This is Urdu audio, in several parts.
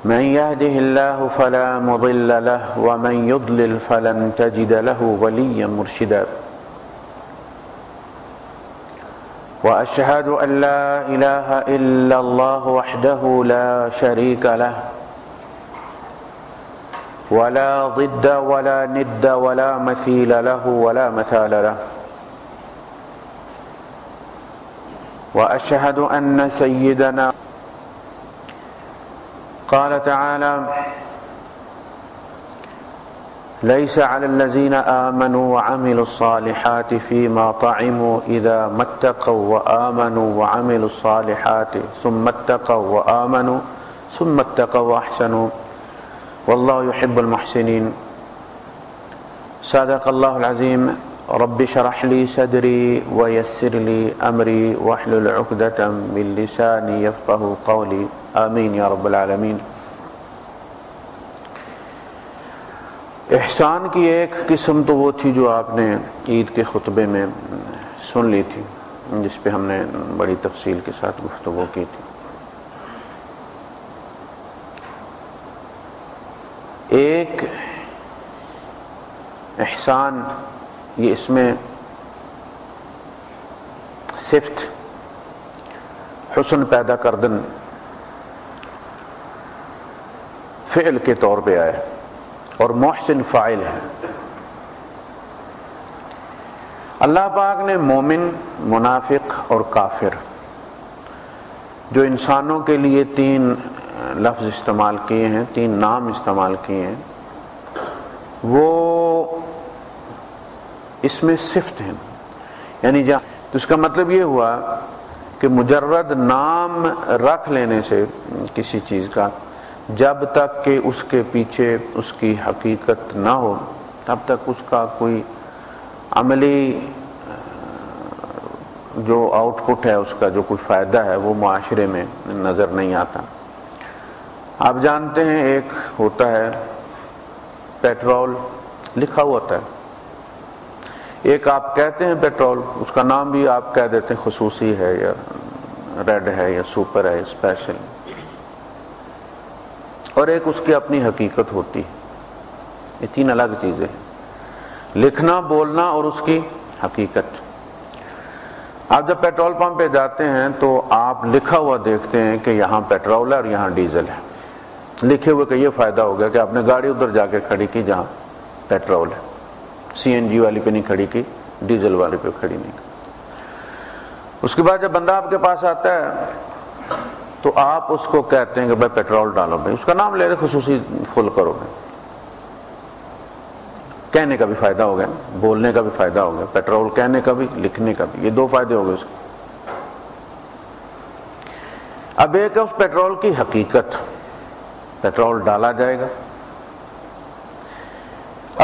من يهده الله فلا مضل له ومن يضلل فلن تجد له وليا مرشدا وأشهد أن لا إله إلا الله وحده لا شريك له ولا ضد ولا ند ولا مثيل له ولا مثال له وأشهد أن سيدنا قال تعالى ليس على الذين آمنوا وعملوا الصالحات فيما طعموا إذا ما اتقوا وآمنوا وعملوا الصالحات ثم اتقوا وآمنوا ثم اتقوا وأحسنوا والله يحب المحسنين صدق الله العظيم رب اشرح لي صدري ويسر لي أمري واحلل عقدة من لساني يفقهوا قولي آمین یا رب العالمین۔ احسان کی ایک قسم تو وہ تھی جو آپ نے عید کے خطبے میں سن لی تھی، جس پہ ہم نے بڑی تفصیل کے ساتھ گفتگو کی تھی۔ ایک احسان یہ اس میں صفت حسن پیدا کردن فعل کے طور پہ آئے اور محسن فاعل ہے۔ اللہ پاک نے مومن، منافق اور کافر جو انسانوں کے لیے تین لفظ استعمال کیے ہیں، تین نام استعمال کیے ہیں، وہ اس میں صفت ہیں، یعنی تو اس کا مطلب یہ ہوا کہ مجرد نام رکھ لینے سے کسی چیز کا جب تک کہ اس کے پیچھے اس کی حقیقت نہ ہو تب تک اس کا کوئی عملی جو آؤٹ پٹ ہے، اس کا جو کوئی فائدہ ہے وہ معاشرے میں نظر نہیں آتا۔ آپ جانتے ہیں ایک ہوتا ہے پیٹرول لکھا ہوا ہوتا ہے، ایک آپ کہتے ہیں پیٹرول، اس کا نام بھی آپ کہہ دیتے ہیں خصوصی ہے یا ریڈ ہے یا سپر ہے، اسپیشل، اور ایک اس کی اپنی حقیقت ہوتی ہے۔ یہ تین الگ چیزیں ہیں، لکھنا، بولنا اور اس کی حقیقت۔ آپ جب پیٹرول پمپ پہ جاتے ہیں تو آپ لکھا ہوا دیکھتے ہیں کہ یہاں پیٹرول ہے اور یہاں ڈیزل ہے، لکھے ہوئے کا یہ فائدہ ہو گیا کہ آپ نے گاڑی ادھر جا کے کھڑی کی جہاں پیٹرول ہے، سی این جی والی پہ نہیں کھڑی کی، ڈیزل والی پہ کھڑی نہیں کی۔ اس کے بعد جب بندہ آپ کے پاس آتا ہے تو آپ اس کو کہتے ہیں کہ بھائی پیٹرول ڈالو، بھائی اس کا نام لے رہے، خصوصی فل کرو گے، کہنے کا بھی فائدہ ہو گیا، بولنے کا بھی فائدہ ہو گیا، پیٹرول کہنے کا بھی، لکھنے کا بھی، یہ دو فائدے ہو گئے اس کے۔ اب ایک ہے اس پیٹرول کی حقیقت، پیٹرول ڈالا جائے گا۔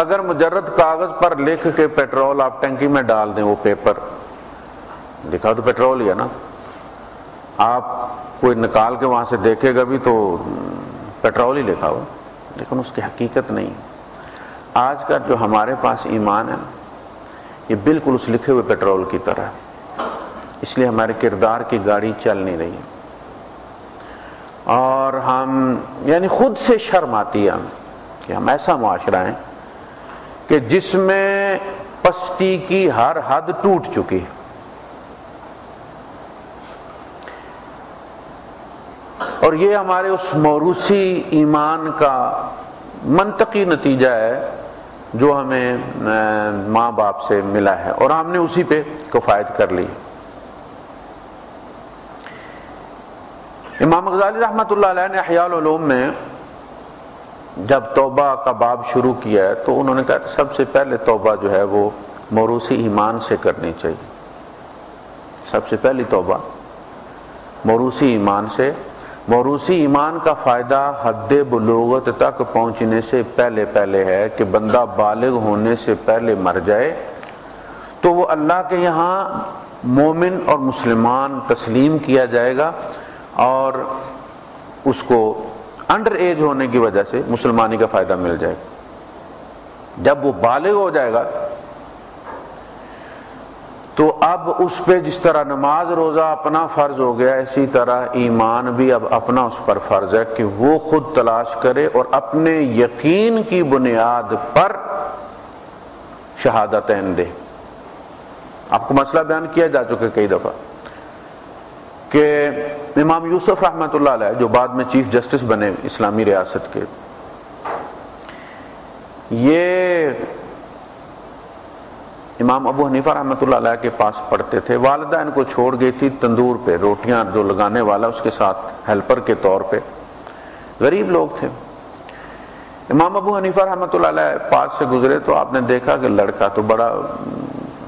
اگر مجرد کاغذ پر لکھ کے پیٹرول آپ ٹنکی میں ڈال دیں، وہ پیپر لکھا تو پیٹرول ہی ہے نا، آپ کوئی نکال کے وہاں سے دیکھے گا بھی تو پیٹرول ہی لکھا ہوا، لیکن اس کی حقیقت نہیں۔ آج کا جو ہمارے پاس ایمان ہے یہ بالکل اس لکھے ہوئے پیٹرول کی طرح ہے، اس لیے ہمارے کردار کی گاڑی چل نہیں رہی ہے، اور ہم یعنی خود سے شرم آتی ہے کہ ہم ایسا معاشرہ ہیں کہ جس میں پستی کی ہر حد ٹوٹ چکی ہے، اور یہ ہمارے اس موروثی ایمان کا منطقی نتیجہ ہے جو ہمیں ماں باپ سے ملا ہے، اور ہم نے اسی پہ کفایت کر لی۔ امام غزالی رحمۃ اللہ علیہ نے احیاء العلوم میں جب توبہ کا باب شروع کیا ہے تو انہوں نے کہا کہ سب سے پہلے توبہ جو ہے وہ موروثی ایمان سے کرنی چاہیے، سب سے پہلی توبہ موروثی ایمان سے۔ موروثی ایمان کا فائدہ حد بلوغت تک پہنچنے سے پہلے ہے کہ بندہ بالغ ہونے سے پہلے مر جائے تو وہ اللہ کے یہاں مومن اور مسلمان تسلیم کیا جائے گا، اور اس کو انڈر ایج ہونے کی وجہ سے مسلمانی کا فائدہ مل جائے گا۔ جب وہ بالغ ہو جائے گا تو اب اس پہ جس طرح نماز روزہ اپنا فرض ہو گیا، اسی طرح ایمان بھی اب اپنا اس پر فرض ہے کہ وہ خود تلاش کرے اور اپنے یقین کی بنیاد پر شہادتین دے۔ آپ کو مسئلہ بیان کیا جا چکا کئی دفعہ کہ امام یوسف رحمۃ اللہ علیہ جو بعد میں چیف جسٹس بنے اسلامی ریاست کے، یہ امام ابو حنیفہ رحمۃ اللہ علیہ کے پاس پڑھتے تھے۔ والدہ ان کو چھوڑ گئی تھی تندور پہ، روٹیاں جو لگانے والا اس کے ساتھ ہیلپر کے طور پہ، غریب لوگ تھے۔ امام ابو حنیفہ رحمۃ اللہ علیہ پاس سے گزرے تو آپ نے دیکھا کہ لڑکا تو بڑا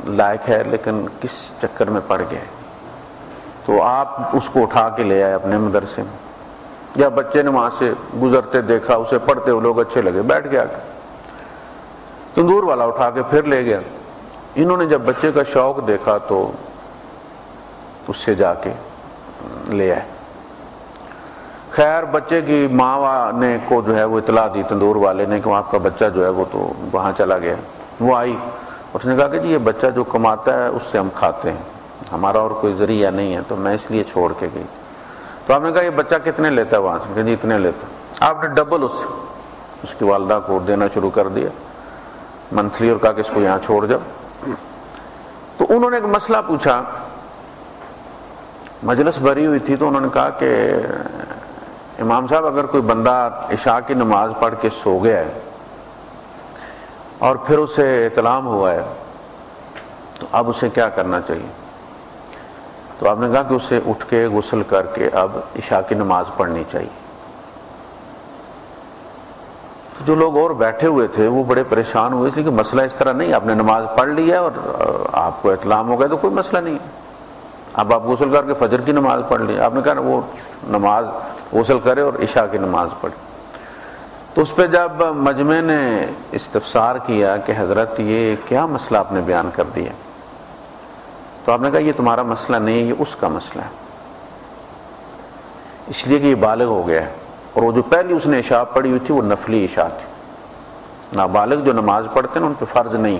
لائق ہے لیکن کس چکر میں پڑ گیا ہے، تو آپ اس کو اٹھا کے لے آئے اپنے مدرسے میں، یا بچے نے وہاں سے گزرتے دیکھا اسے پڑھتے ہوئے لوگ اچھے لگے، بیٹھ گیا، تندور والا اٹھا کے پھر لے گیا۔ انہوں نے جب بچے کا شوق دیکھا تو اس سے جا کے لے آئے۔ خیر بچے کی ماں نے کو جو ہے وہ اطلاع دی تندور والے نے کہ آپ کا بچہ جو ہے وہ تو وہاں چلا گیا۔ وہ آئی، اس نے کہا کہ جی یہ بچہ جو کماتا ہے اس سے ہم کھاتے ہیں، ہمارا اور کوئی ذریعہ نہیں ہے، تو میں اس لیے چھوڑ کے گئی۔ تو آپ نے کہا یہ بچہ کتنے لیتا ہے وہاں سے؟ کہ جی اتنے لیتا۔ آپ نے ڈبل اس کی والدہ کو دینا شروع کر دیا منتھلی، اور کہا کہ اس کو یہاں چھوڑ جاؤ۔ تو انہوں نے ایک مسئلہ پوچھا، مجلس بھری ہوئی تھی، تو انہوں نے کہا کہ امام صاحب اگر کوئی بندہ عشاء کی نماز پڑھ کے سو گیا ہے اور پھر اسے اطلاع ہوا ہے تو اب اسے کیا کرنا چاہیے؟ تو آپ نے کہا کہ اسے اٹھ کے غسل کر کے اب عشاء کی نماز پڑھنی چاہیے۔ جو لوگ اور بیٹھے ہوئے تھے وہ بڑے پریشان ہوئے، اس لیے کہ مسئلہ اس طرح نہیں، آپ نے نماز پڑھ لی ہے اور آپ کو اطلاع ہو گیا تو کوئی مسئلہ نہیں ہے، اب آپ غسل کر کے فجر کی نماز پڑھ لی۔ آپ نے کہا وہ نماز غسل کرے اور عشاء کی نماز پڑھے۔ تو اس پہ جب مجمع نے استفسار کیا کہ حضرت یہ کیا مسئلہ آپ نے بیان کر دیا، تو آپ نے کہا یہ تمہارا مسئلہ نہیں ہے، یہ اس کا مسئلہ ہے، اس لیے کہ یہ بالغ ہو گیا ہے، اور وہ جو پہلی اس نے عشاء پڑھی ہوئی تھی وہ نفلی عشاء تھی۔ نابالغ جو نماز پڑھتے ہیں ان پہ فرض نہیں،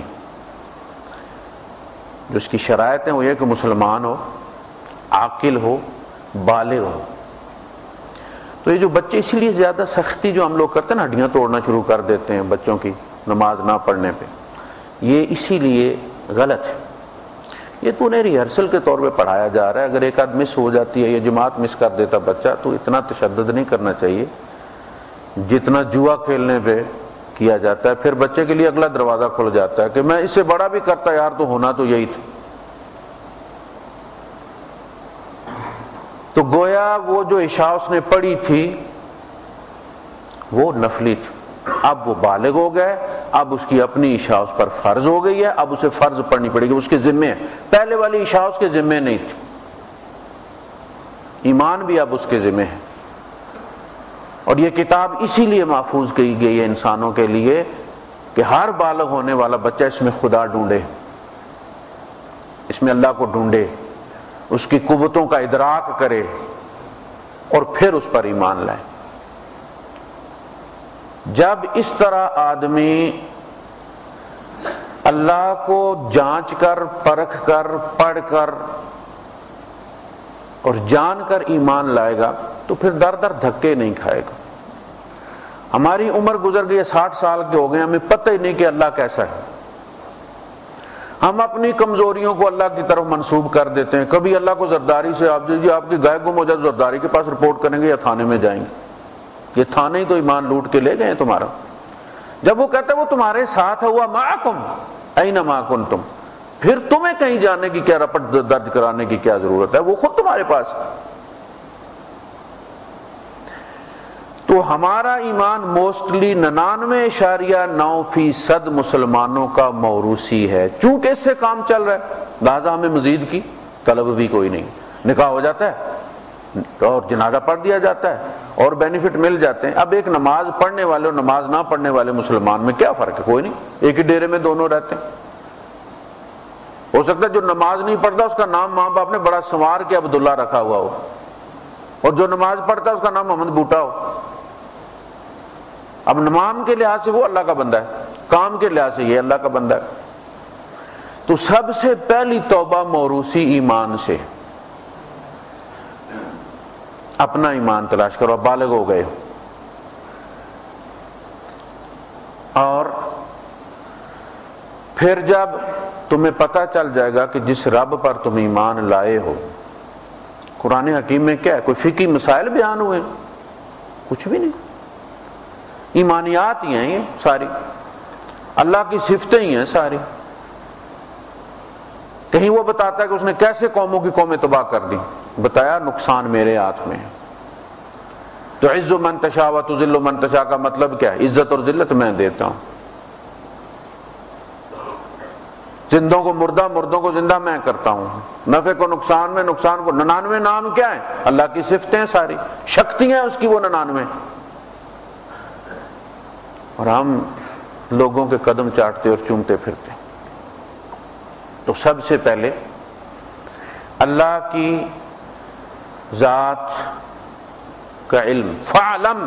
جو اس کی شرائط ہیں وہ یہ کہ مسلمان ہو، عاقل ہو، بالغ ہو۔ تو یہ جو بچے اسی لیے زیادہ سختی جو ہم لوگ کرتے ہیں نا، ہڈیاں توڑنا شروع کر دیتے ہیں بچوں کی نماز نہ پڑھنے پہ، یہ اسی لیے غلط ہے۔ یہ تو انہیں ریہرسل کے طور پہ پڑھایا جا رہا ہے، اگر ایک آدھ مس ہو جاتی ہے یا جماعت مس کر دیتا بچہ تو اتنا تشدد نہیں کرنا چاہیے جتنا جوا کھیلنے پہ کیا جاتا ہے۔ پھر بچے کے لیے اگلا دروازہ کھل جاتا ہے کہ میں اس سے بڑا بھی کرتا یار تو ہونا تو یہی تھا۔ تو گویا وہ جو عشاء اس نے پڑھی تھی وہ نفلی تھی، اب وہ بالغ ہو گئے، اب اس کی اپنی عشاء اس پر فرض ہو گئی ہے، اب اسے فرض پڑھنی پڑے گی، اس کے ذمے ہے۔ پہلے والی عشاء اس کے ذمے نہیں تھی، ایمان بھی اب اس کے ذمے ہے۔ اور یہ کتاب اسی لیے محفوظ کی گئی ہے انسانوں کے لیے کہ ہر بالغ ہونے والا بچہ اس میں خدا ڈھونڈے، اس میں اللہ کو ڈھونڈے، اس کی قوتوں کا ادراک کرے اور پھر اس پر ایمان لائے۔ جب اس طرح آدمی اللہ کو جانچ کر، پرکھ کر، پڑھ کر اور جان کر ایمان لائے گا تو پھر در در دھکے نہیں کھائے گا۔ ہماری عمر گزر گئی ہے، 60 سال کے ہو گئے، ہمیں پتہ ہی نہیں کہ اللہ کیسا ہے۔ ہم اپنی کمزوریوں کو اللہ کی طرف منسوب کر دیتے ہیں۔ کبھی اللہ کو زرداری سے آپ جی آپ کی گائے گم ہو جائے، زرداری کے پاس رپورٹ کریں گے یا تھانے میں جائیں گے؟ یہ تھانے ہی تو ایمان لوٹ کے لے گئے تمہارا۔ جب وہ کہتا ہے وہ تمہارے ساتھ ہے، ہوا معکم اینما کنتم، پھر تمہیں کہیں جانے کی کیا، رپٹ درج کرانے کی کیا ضرورت ہے، وہ خود تمہارے پاس۔ تو ہمارا ایمان موسٹلی 99.9% مسلمانوں کا موروثی ہے، چونکہ اس سے کام چل رہا ہے لہذا ہمیں مزید کی طلب بھی کوئی نہیں۔ نکاح ہو جاتا ہے اور جنازہ پڑھ دیا جاتا ہے اور بینیفٹ مل جاتے ہیں۔ اب ایک نماز پڑھنے والے اور نماز نہ پڑھنے والے مسلمان میں کیا فرق ہے؟ کوئی نہیں، ایک ہی ڈیرے میں دونوں رہتے ہیں۔ ہو سکتا ہے جو نماز نہیں پڑھتا اس کا نام ماں باپ نے بڑا سنوار کے عبداللہ رکھا ہوا ہو، اور جو نماز پڑھتا ہے اس کا نام محمد بوٹا ہو۔ اب نام کے لحاظ سے وہ اللہ کا بندہ ہے، کام کے لحاظ سے یہ اللہ کا بندہ ہے۔ تو سب سے پہلی توبہ موروثی ایمان سے، اپنا ایمان تلاش کرو، اب بالغ ہو گئے، اور پھر جب تمہیں پتہ چل جائے گا کہ جس رب پر تم ایمان لائے ہو، قرآن حکیم میں کیا ہے؟ کوئی فقہی مسائل بیان ہوئے؟ کچھ بھی نہیں، ایمانیات ہی ہیں یہ ساری، اللہ کی صفتیں ہی ہیں ساری۔ کہیں وہ بتاتا ہے کہ اس نے کیسے قوموں کی قومیں تباہ کر دی، بتایا نقصان میرے ہاتھ میں ہے۔ تو عز من تشاء و تذل من تشاء کا مطلب کیا ہے؟ عزت اور ذلت میں دیتا ہوں، زندوں کو مردہ، مردوں کو زندہ میں کرتا ہوں، نفع کو نقصان میں، نقصان کو 99 نام کیا ہے؟ اللہ کی صفتیں ساری، شکتیاں اس کی وہ 99، اور ہم لوگوں کے قدم چاٹتے اور چومتے پھرتے۔ تو سب سے پہلے اللہ کی ذات کا علم، فَعْلَمْ،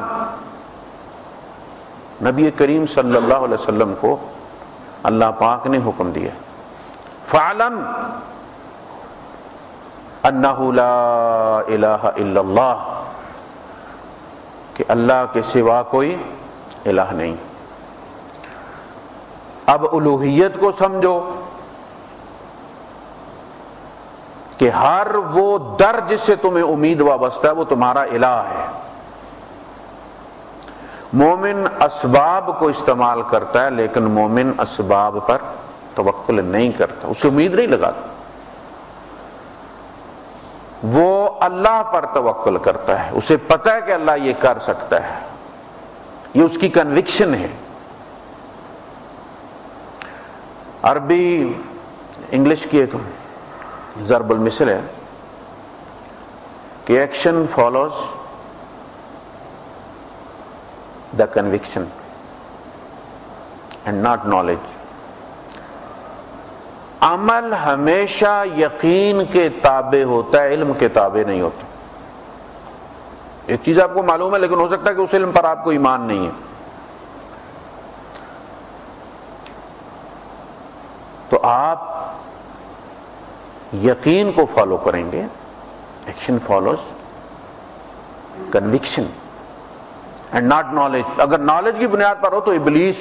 نبی کریم صلی اللہ علیہ وسلم کو اللہ پاک نے حکم دیا، فَعْلَمْ أَنَّهُ لَا إِلَهَ إِلَّا اللَّهُ، کہ اللہ کے سوا کوئی الہ نہیں۔ اب الوہیت کو سمجھو کہ ہر وہ در جس سے تمہیں امید وابستہ ہے وہ تمہارا الہ ہے۔ مومن اسباب کو استعمال کرتا ہے لیکن مومن اسباب پر توکل نہیں کرتا، اسے امید نہیں لگاتا، وہ اللہ پر توکل کرتا ہے، اسے پتہ ہے کہ اللہ یہ کر سکتا ہے، یہ اس کی کنوکشن ہے۔ عربی انگلش کی ایک ضرب المثل ہے کہ action follows the conviction and not knowledge. عمل ہمیشہ یقین کے تابع ہوتا ہے، علم کے تابع نہیں ہوتا۔ ایک چیز آپ کو معلوم ہے لیکن ہو سکتا ہے کہ اس علم پر آپ کو ایمان نہیں ہے۔ تو آپ یقین کو فالو کریں گے، action follows conviction and not knowledge. اگر نالج کی بنیاد پر ہو تو ابلیس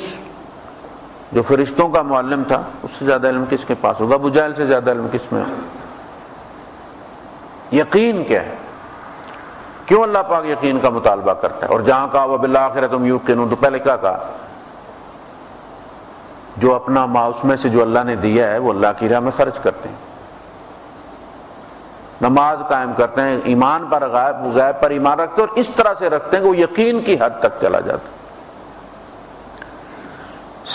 جو فرشتوں کا معلم تھا اس سے زیادہ علم کس کے پاس ہوگا؟ ابو جہل سے زیادہ علم کس میں؟ یقین کیا ہے؟ کیوں اللہ پاک یقین کا مطالبہ کرتا ہے؟ اور جہاں کہا وَبِالْآخِرَةِ هُمْ يُوقِنُونَ، تو پہلے کیا کہا؟ جو اپنا مال اس میں سے جو اللہ نے دیا ہے وہ اللہ کی راہ میں خرچ کرتے ہیں، نماز قائم کرتے ہیں، ایمان پر غیب پر ایمان رکھتے ہیں، اور اس طرح سے رکھتے ہیں کہ وہ یقین کی حد تک چلا جاتا ہے۔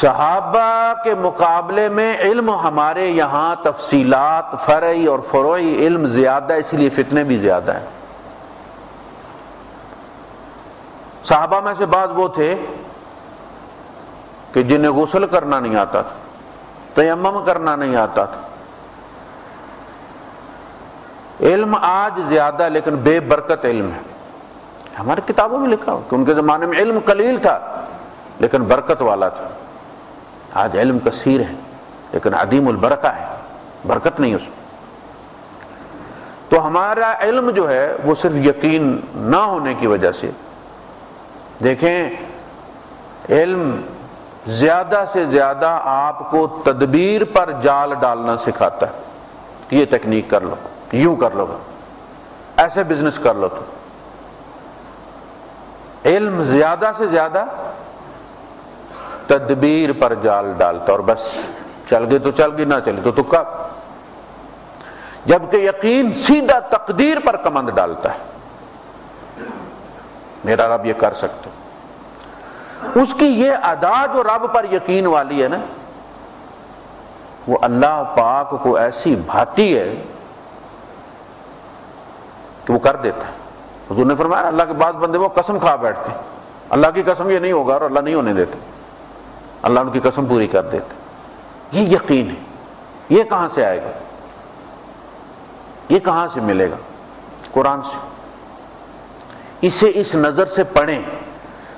صحابہ کے مقابلے میں علم ہمارے یہاں تفصیلات، فرعی اور فروعی علم زیادہ، اس لیے فتنے بھی زیادہ ہیں۔ صحابہ میں سے بعض وہ تھے کہ جنہیں غسل کرنا نہیں آتا تھا، تیمم کرنا نہیں آتا تھا۔ علم آج زیادہ لیکن بے برکت علم ہے۔ ہماری کتابوں میں لکھا ہو کہ ان کے زمانے میں علم قلیل تھا لیکن برکت والا تھا۔ آج علم کثیر ہے لیکن عدیم البرکہ ہے، برکت نہیں اس میں۔ تو ہمارا علم جو ہے وہ صرف یقین نہ ہونے کی وجہ سے، دیکھیں علم زیادہ سے زیادہ آپ کو تدبیر پر جال ڈالنا سکھاتا ہے، یہ تکنیک کر لو، یوں کر لو، ایسے بزنس کر لو۔ تو علم زیادہ سے زیادہ تدبیر پر جال ڈالتا، اور بس چل گئی تو چل گئی، نہ چلی تو تکا۔ جبکہ یقین سیدھا تقدیر پر کمند ڈالتا ہے، میرا رب یہ کر سکتا۔ اس کی یہ ادا جو رب پر یقین والی ہے نا، وہ اللہ پاک کو ایسی بھاتی ہے کہ وہ کر دیتا ہے۔ حضور نے فرمایا اللہ کے بعض بندے وہ قسم کھا بیٹھتے ہیں، اللہ کی قسم یہ نہیں ہوگا، اور اللہ نہیں ہونے دیتے، اللہ ان کی قسم پوری کر دیتے۔ یہ یقین ہے۔ یہ کہاں سے آئے گا؟ یہ کہاں سے ملے گا؟ قرآن سے۔ اسے اس نظر سے پڑھیں،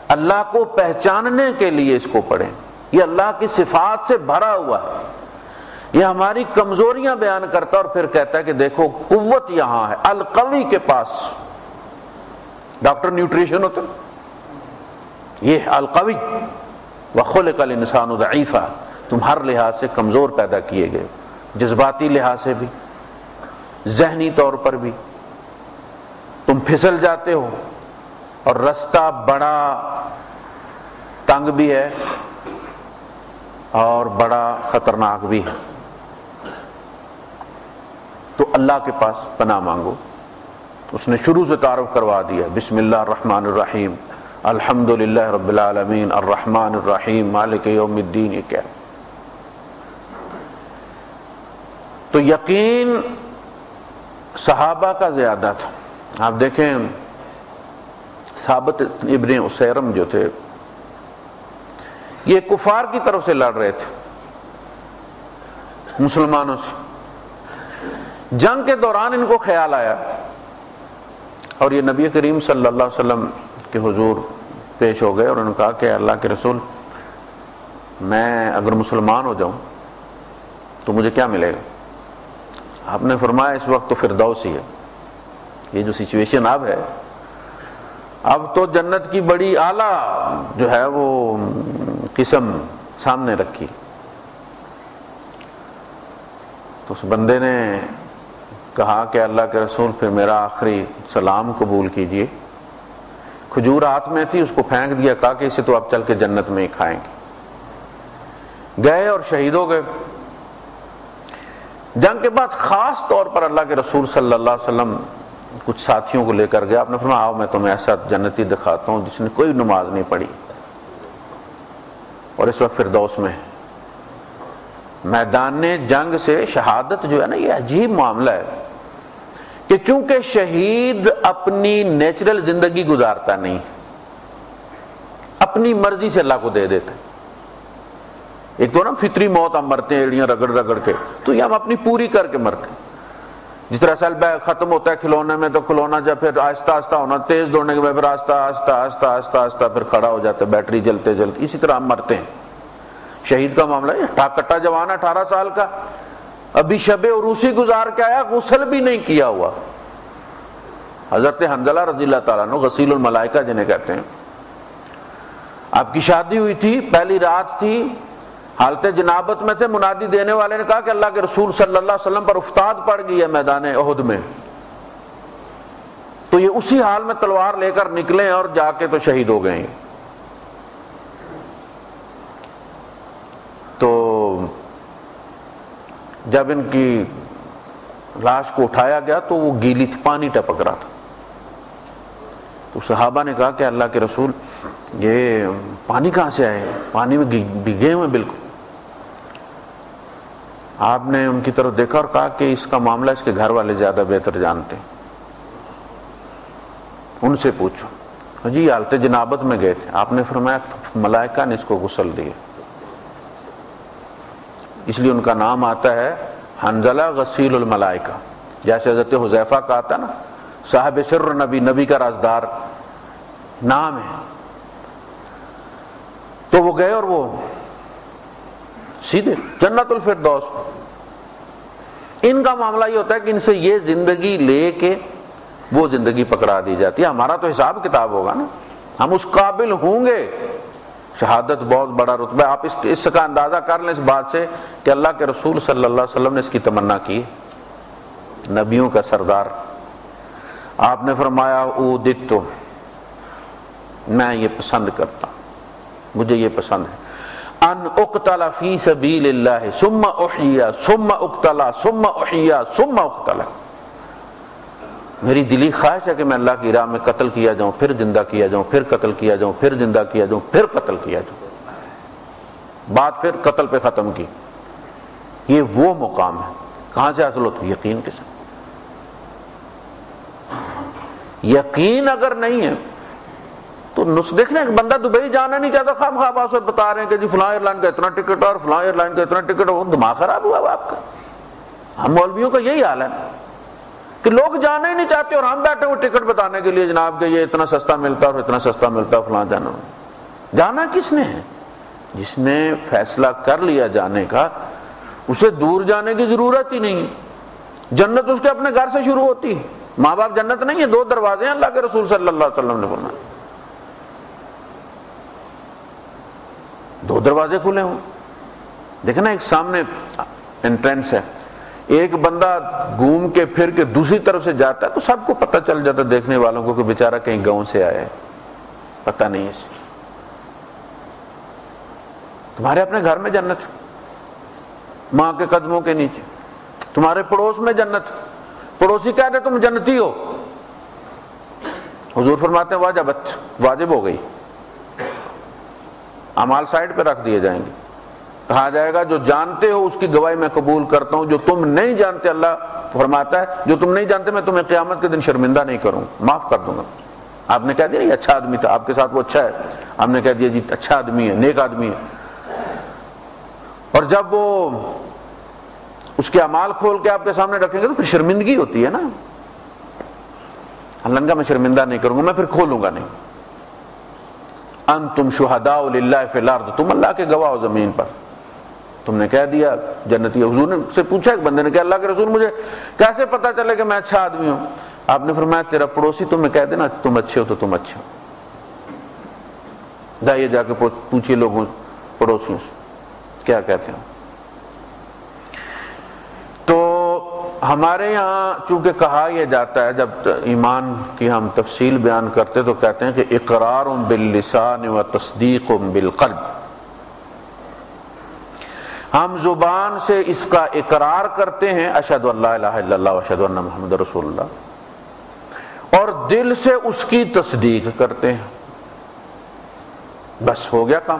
اللہ کو پہچاننے کے لیے اس کو پڑھیں۔ یہ اللہ کی صفات سے بھرا ہوا ہے، یہ ہماری کمزوریاں بیان کرتا ہے اور پھر کہتا ہے کہ دیکھو قوت یہاں ہے القوی کے پاس. ڈاکٹر نیوٹریشن ہوتا یہ القوی. وخلق الانسان ضعیفا، تم ہر لحاظ سے کمزور پیدا کیے گئے، جذباتی لحاظ سے بھی، ذہنی طور پر بھی. تم پھسل جاتے ہو اور رستہ بڑا تنگ بھی ہے اور بڑا خطرناک بھی ہے. تو اللہ کے پاس پناہ مانگو. اس نے شروع سے تعارف کروا دیا، بسم اللہ الرحمن الرحیم، الحمدللہ رب العالمین، الرحمن الرحیم، مالک یوم الدین. یہ کیا؟ تو یقین صحابہ کا زیادہ تھا. آپ دیکھیں ثابت ابن اسیرم جو تھے یہ کفار کی طرف سے لڑ رہے تھے مسلمانوں سے. جنگ کے دوران ان کو خیال آیا اور یہ نبی کریم صلی اللہ علیہ وسلم کے حضور پیش ہو گئے اور انہوں نے کہا کہ اللہ کے رسول، میں اگر مسلمان ہو جاؤں تو مجھے کیا ملے گا؟ آپ نے فرمایا اس وقت تو فردوس ہی ہے. یہ جو سچویشن اب ہے، اب تو جنت کی بڑی اعلیٰ جو ہے وہ قسم سامنے رکھی. تو اس بندے نے کہا کہ اللہ کے رسول پھر میرا آخری سلام قبول کیجئے. کھجور ہاتھ میں تھی، اس کو پھینک دیا، کہا کہ اسے تو اب چل کے جنت میں ہی کھائیں گے. گئے اور شہید ہو گئے. جنگ کے بعد خاص طور پر اللہ کے رسول صلی اللہ علیہ وسلم کچھ ساتھیوں کو لے کر گیا. آپ نے فرمایا آؤ میں تمہیں ایسا جنتی دکھاتا ہوں جس نے کوئی نماز نہیں پڑھی اور اس وقت فردوس میں ہے. میدان جنگ سے شہادت جو ہے نا، یہ عجیب معاملہ ہے کہ چونکہ شہید اپنی نیچرل زندگی گزارتا نہیں، اپنی مرضی سے اللہ کو دے دیتا. ایک تو نا فطری موت ہم مرتے ہیں ایڑیاں رگڑ رگڑ کے، تو یہ ہم اپنی پوری کر کے مرتے ہیں. جس طرح سیل بیگ ختم ہوتا ہے کھلونے میں، تو کھلونا جب پھر آہستہ آہستہ ہونا، تیز دوڑنے کے بعد پھر آہستہ آہستہ آہستہ آہستہ آہستہ پھر کھڑا ہو جاتا ہے بیٹری جلتے جلتے. اسی طرح ہم مرتے ہیں. شہید کا معاملہ ہے، کٹا جوان 18 سال کا، ابھی شب عروسی گزار کے آیا، غسل بھی نہیں کیا ہوا. حضرت حنظلہ رضی اللہ تعالیٰ عنہ، غسیل الملائکہ جنہیں کہتے ہیں، آپ کی شادی ہوئی تھی، پہلی رات تھی، حالت جنابت میں تھے. منادی دینے والے نے کہا کہ اللہ کے رسول صلی اللہ علیہ وسلم پر افتاد پڑ گئی ہے میدان احد میں. تو یہ اسی حال میں تلوار لے کر نکلے اور جا کے تو شہید ہو گئے. تو جب ان کی لاش کو اٹھایا گیا تو وہ گیلی تھی، پانی ٹپک رہا تھا. تو صحابہ نے کہا کہ اللہ کے رسول یہ پانی کہاں سے آئے؟ پانی میں بھیگے ہوئے بالکل. آپ نے ان کی طرف دیکھا اور کہا کہ اس کا معاملہ اس کے گھر والے زیادہ بہتر جانتے ہیں، ان سے پوچھو. جی حالت جنابت میں گئے تھے. آپ نے فرمایا ملائکہ نے اس کو غسل دیا، اس لیے ان کا نام آتا ہے حنظلہ غسیل الملائکہ. جیسے حضرت حذیفہ کا آتا نا صاحب سر نبی، نبی کا رازدار نام ہے. تو وہ گئے اور وہ سیدھے جنت الفردوس. ان کا معاملہ یہ ہوتا ہے کہ ان سے یہ زندگی لے کے وہ زندگی پکڑا دی جاتی ہے. ہمارا تو حساب کتاب ہوگا نا، ہم اس قابل ہوں گے. شہادت بہت بڑا رتبہ ہے. آپ اس کا اندازہ کر لیں اس بات سے کہ اللہ کے رسول صلی اللہ علیہ وسلم نے اس کی تمنا کی، نبیوں کا سردار. آپ نے فرمایا اودت، میں یہ پسند کرتا ہوں، مجھے یہ پسند ہے، ان اقتل فی سبیل اللہ ثم احیا ثم اقتل ثم احیا ثم اقتل. میری دلی خواہش ہے کہ میں اللہ کی راہ میں قتل کیا جاؤں، پھر زندہ کیا جاؤں، پھر قتل کیا جاؤں، پھر زندہ کیا جاؤں، پھر قتل کیا جاؤں. بات پھر قتل پہ ختم کی. یہ وہ مقام ہے. کہاں سے حاصل ہوتا ہے؟ یقین کے ساتھ. یقین اگر نہیں ہے تو دیکھ لیں، بندہ دبئی جانا نہیں چاہتا، خواب خواب آپ سے بتا رہے ہیں کہ جی فلاں ایئر لائن کا اتنا ٹکٹ اور فلاں ایئر لائن کا اتنا ٹکٹ، وہ دماغ خراب ہوا آپ کا. ہم مولویوں کا یہی حال ہے کہ لوگ جانا ہی نہیں چاہتے اور ہم بیٹھے ہوئے ٹکٹ بتانے کے لیے جناب کہ یہ اتنا سستا ملتا اور اتنا سستا ملتا فلاں جانا. جانا کس نے ہے؟ جس نے فیصلہ کر لیا جانے کا، اسے دور جانے کی ضرورت ہی نہیں ہے، جنت اس کے اپنے گھر سے شروع ہوتی ہے۔ ماں باپ جنت نہیں ہے، 2 دروازے ہیں، اللہ کے رسول صلی اللہ علیہ وسلم نے فرمایا، 2 دروازے کھلے ہوں۔ دیکھیں نا، ایک سامنے انٹرنس ہے، ایک بندہ گھوم کے پھر کے دوسری طرف سے جاتا ہے تو سب کو پتہ چل جاتا ہے، دیکھنے والوں کو، کہ بیچارہ کہیں گاؤں سے آیا ہے، پتہ نہیں ہے اسے۔ تمہارے اپنے گھر میں جنت، ماں کے قدموں کے نیچے، تمہارے پڑوس میں جنت، پڑوسی کہتے ہیں تم جنتی ہو، حضور فرماتے ہیں واجبت، واجب ہو گئی، اعمال سائڈ پہ رکھ دیے جائیں گے، کہا جائے گا جو جانتے ہو اس کی گواہی میں قبول کرتا ہوں، جو تم نہیں جانتے، اللہ فرماتا ہے جو تم نہیں جانتے میں تمہیں قیامت کے دن شرمندہ نہیں کروں، معاف کر دوں گا۔ آپ نے کہہ دیا یہ اچھا آدمی تھا، آپ کے ساتھ وہ اچھا ہے، آپ نے کہہ دیا جی اچھا آدمی ہے، نیک آدمی ہے، اور جب وہ اس کے اعمال کھول کے آپ کے سامنے رکھیں گے تو پھر شرمندگی ہوتی ہے نا، اللہ نے کہا میں شرمندہ نہیں کروں گا، میں پھر کھولوں گا نہیں۔ انتم شہداء للہ فی الارض، تم اللہ کے گواہ ہو زمین پر، تم نے کہہ دیا جنتی۔ حضور نے سے پوچھا ایک بندے نے کہ اللہ کے رسول مجھے کیسے پتا چلے کہ میں اچھا آدمی ہوں؟ آپ نے فرمایا تیرا پڑوسی تمہیں کہہ دینا تم اچھے ہو تو تم اچھے ہو، جائیے جا کے پوچھئے لوگوں پڑوسیوں سے کیا کہتے ہیں۔ تو ہمارے یہاں چونکہ کہا یہ جاتا ہے، جب ایمان کی ہم تفصیل بیان کرتے تو کہتے ہیں کہ اقرار باللسان و تصدیق بالقلب، ہم زبان سے اس کا اقرار کرتے ہیں اشہد ان لا الہ الا اللہ و اشہد ان محمد رسول اللہ، اور دل سے اس کی تصدیق کرتے ہیں، بس ہو گیا کام۔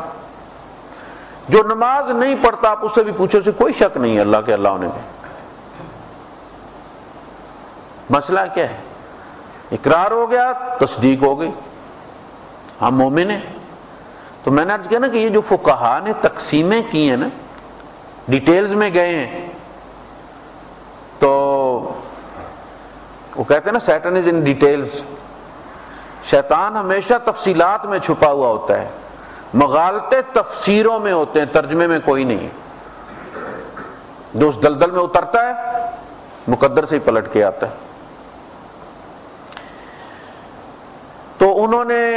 جو نماز نہیں پڑھتا آپ اس سے بھی پوچھو، اسے کوئی شک نہیں ہے اللہ کے اللہ ہونے میں، مسئلہ کیا ہے؟ اقرار ہو گیا، تصدیق ہو گئی، ہم مومن ہیں۔ تو میں نے عرض کیا نا کہ یہ جو فقہا نے تقسیمیں کی ہیں نا، ڈیٹیلز میں گئے ہیں، تو وہ کہتے ہیں نا سیٹن از ان ڈیٹیلز، شیطان ہمیشہ تفصیلات میں چھپا ہوا ہوتا ہے، مغالطے تفسیروں میں ہوتے ہیں، ترجمے میں کوئی نہیں ہے۔ جو اس دلدل میں اترتا ہے مقدر سے ہی پلٹ کے آتا ہے۔ تو انہوں نے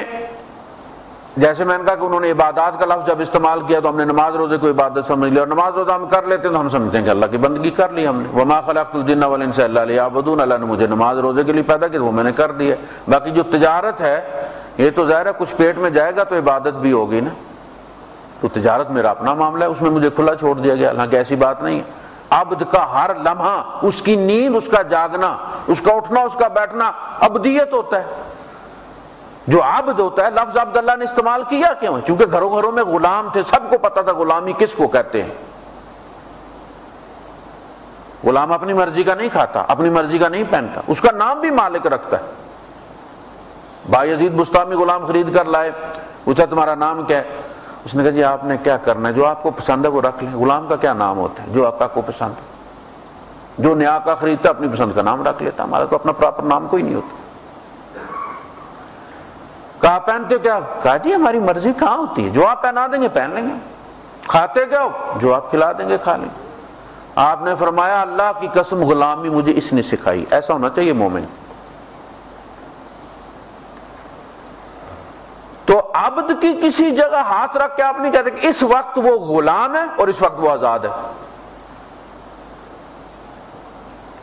جیسے میں نے کہا کہ انہوں نے عبادات کا لفظ جب استعمال کیا تو ہم نے نماز روزے کو عبادت سمجھ لیا، اور نماز روزہ ہم کر لیتے ہیں تو ہم سمجھتے ہیں کہ اللہ کی بندگی کر لی ہم نے۔ وما خلقت الجن والانس الا لیعبدون، اللہ نے مجھے نماز روزے کے لیے پیدا کیا، وہ میں نے کر دی ہے۔ باقی جو تجارت ہے یہ تو ظاہر ہے کچھ پیٹ میں جائے گا تو عبادت بھی ہوگی نا، تو تجارت میرا اپنا معاملہ ہے، اس میں مجھے کھلا چھوڑ دیا گیا، حالانکہ ایسی بات نہیں ہے۔ عبد کا ہر لمحہ، اس کی نیند، اس کا جاگنا، اس کا اٹھنا، اس کا بیٹھنا عبدیت ہوتا ہے۔ جو عبد ہوتا ہے، لفظ عبد اللہ نے استعمال کیا کیوں ہے؟ چونکہ گھروں گھروں میں غلام تھے، سب کو پتا تھا غلامی کس کو کہتے ہیں۔ غلام اپنی مرضی کا نہیں کھاتا، اپنی مرضی کا نہیں پہنتا، اس کا نام بھی مالک رکھتا ہے۔ بایزید بستامی غلام خرید کر لائے، پوچھا تمہارا نام کیا ہے؟ اس نے کہا جی آپ نے کیا کرنا ہے، جو آپ کو پسند ہے وہ رکھ لیں۔ غلام کا کیا نام ہوتا ہے؟ جو آپ کو پسند ہے، جو نیا کا خریدتا اپنی پسند کا نام رکھ لیتا، ہمارا تو اپنا پراپر نام کوئی نہیں ہوتا۔ کہا پہنتے کیا؟ کہا جی ہماری مرضی کہاں ہوتی ہے، جو آپ پہنا دیں گے پہن لیں گے۔ کھاتے کیا ہو؟ جو آپ کھلا دیں گے کھا لیں گے۔ آپ نے فرمایا اللہ کی قسم غلامی مجھے اس نے سکھائی، ایسا ہونا چاہیے مومن۔ تو عبد کی کسی جگہ ہاتھ رکھ کے آپ نہیں کہتے کہ اس وقت وہ غلام ہے اور اس وقت وہ آزاد ہے۔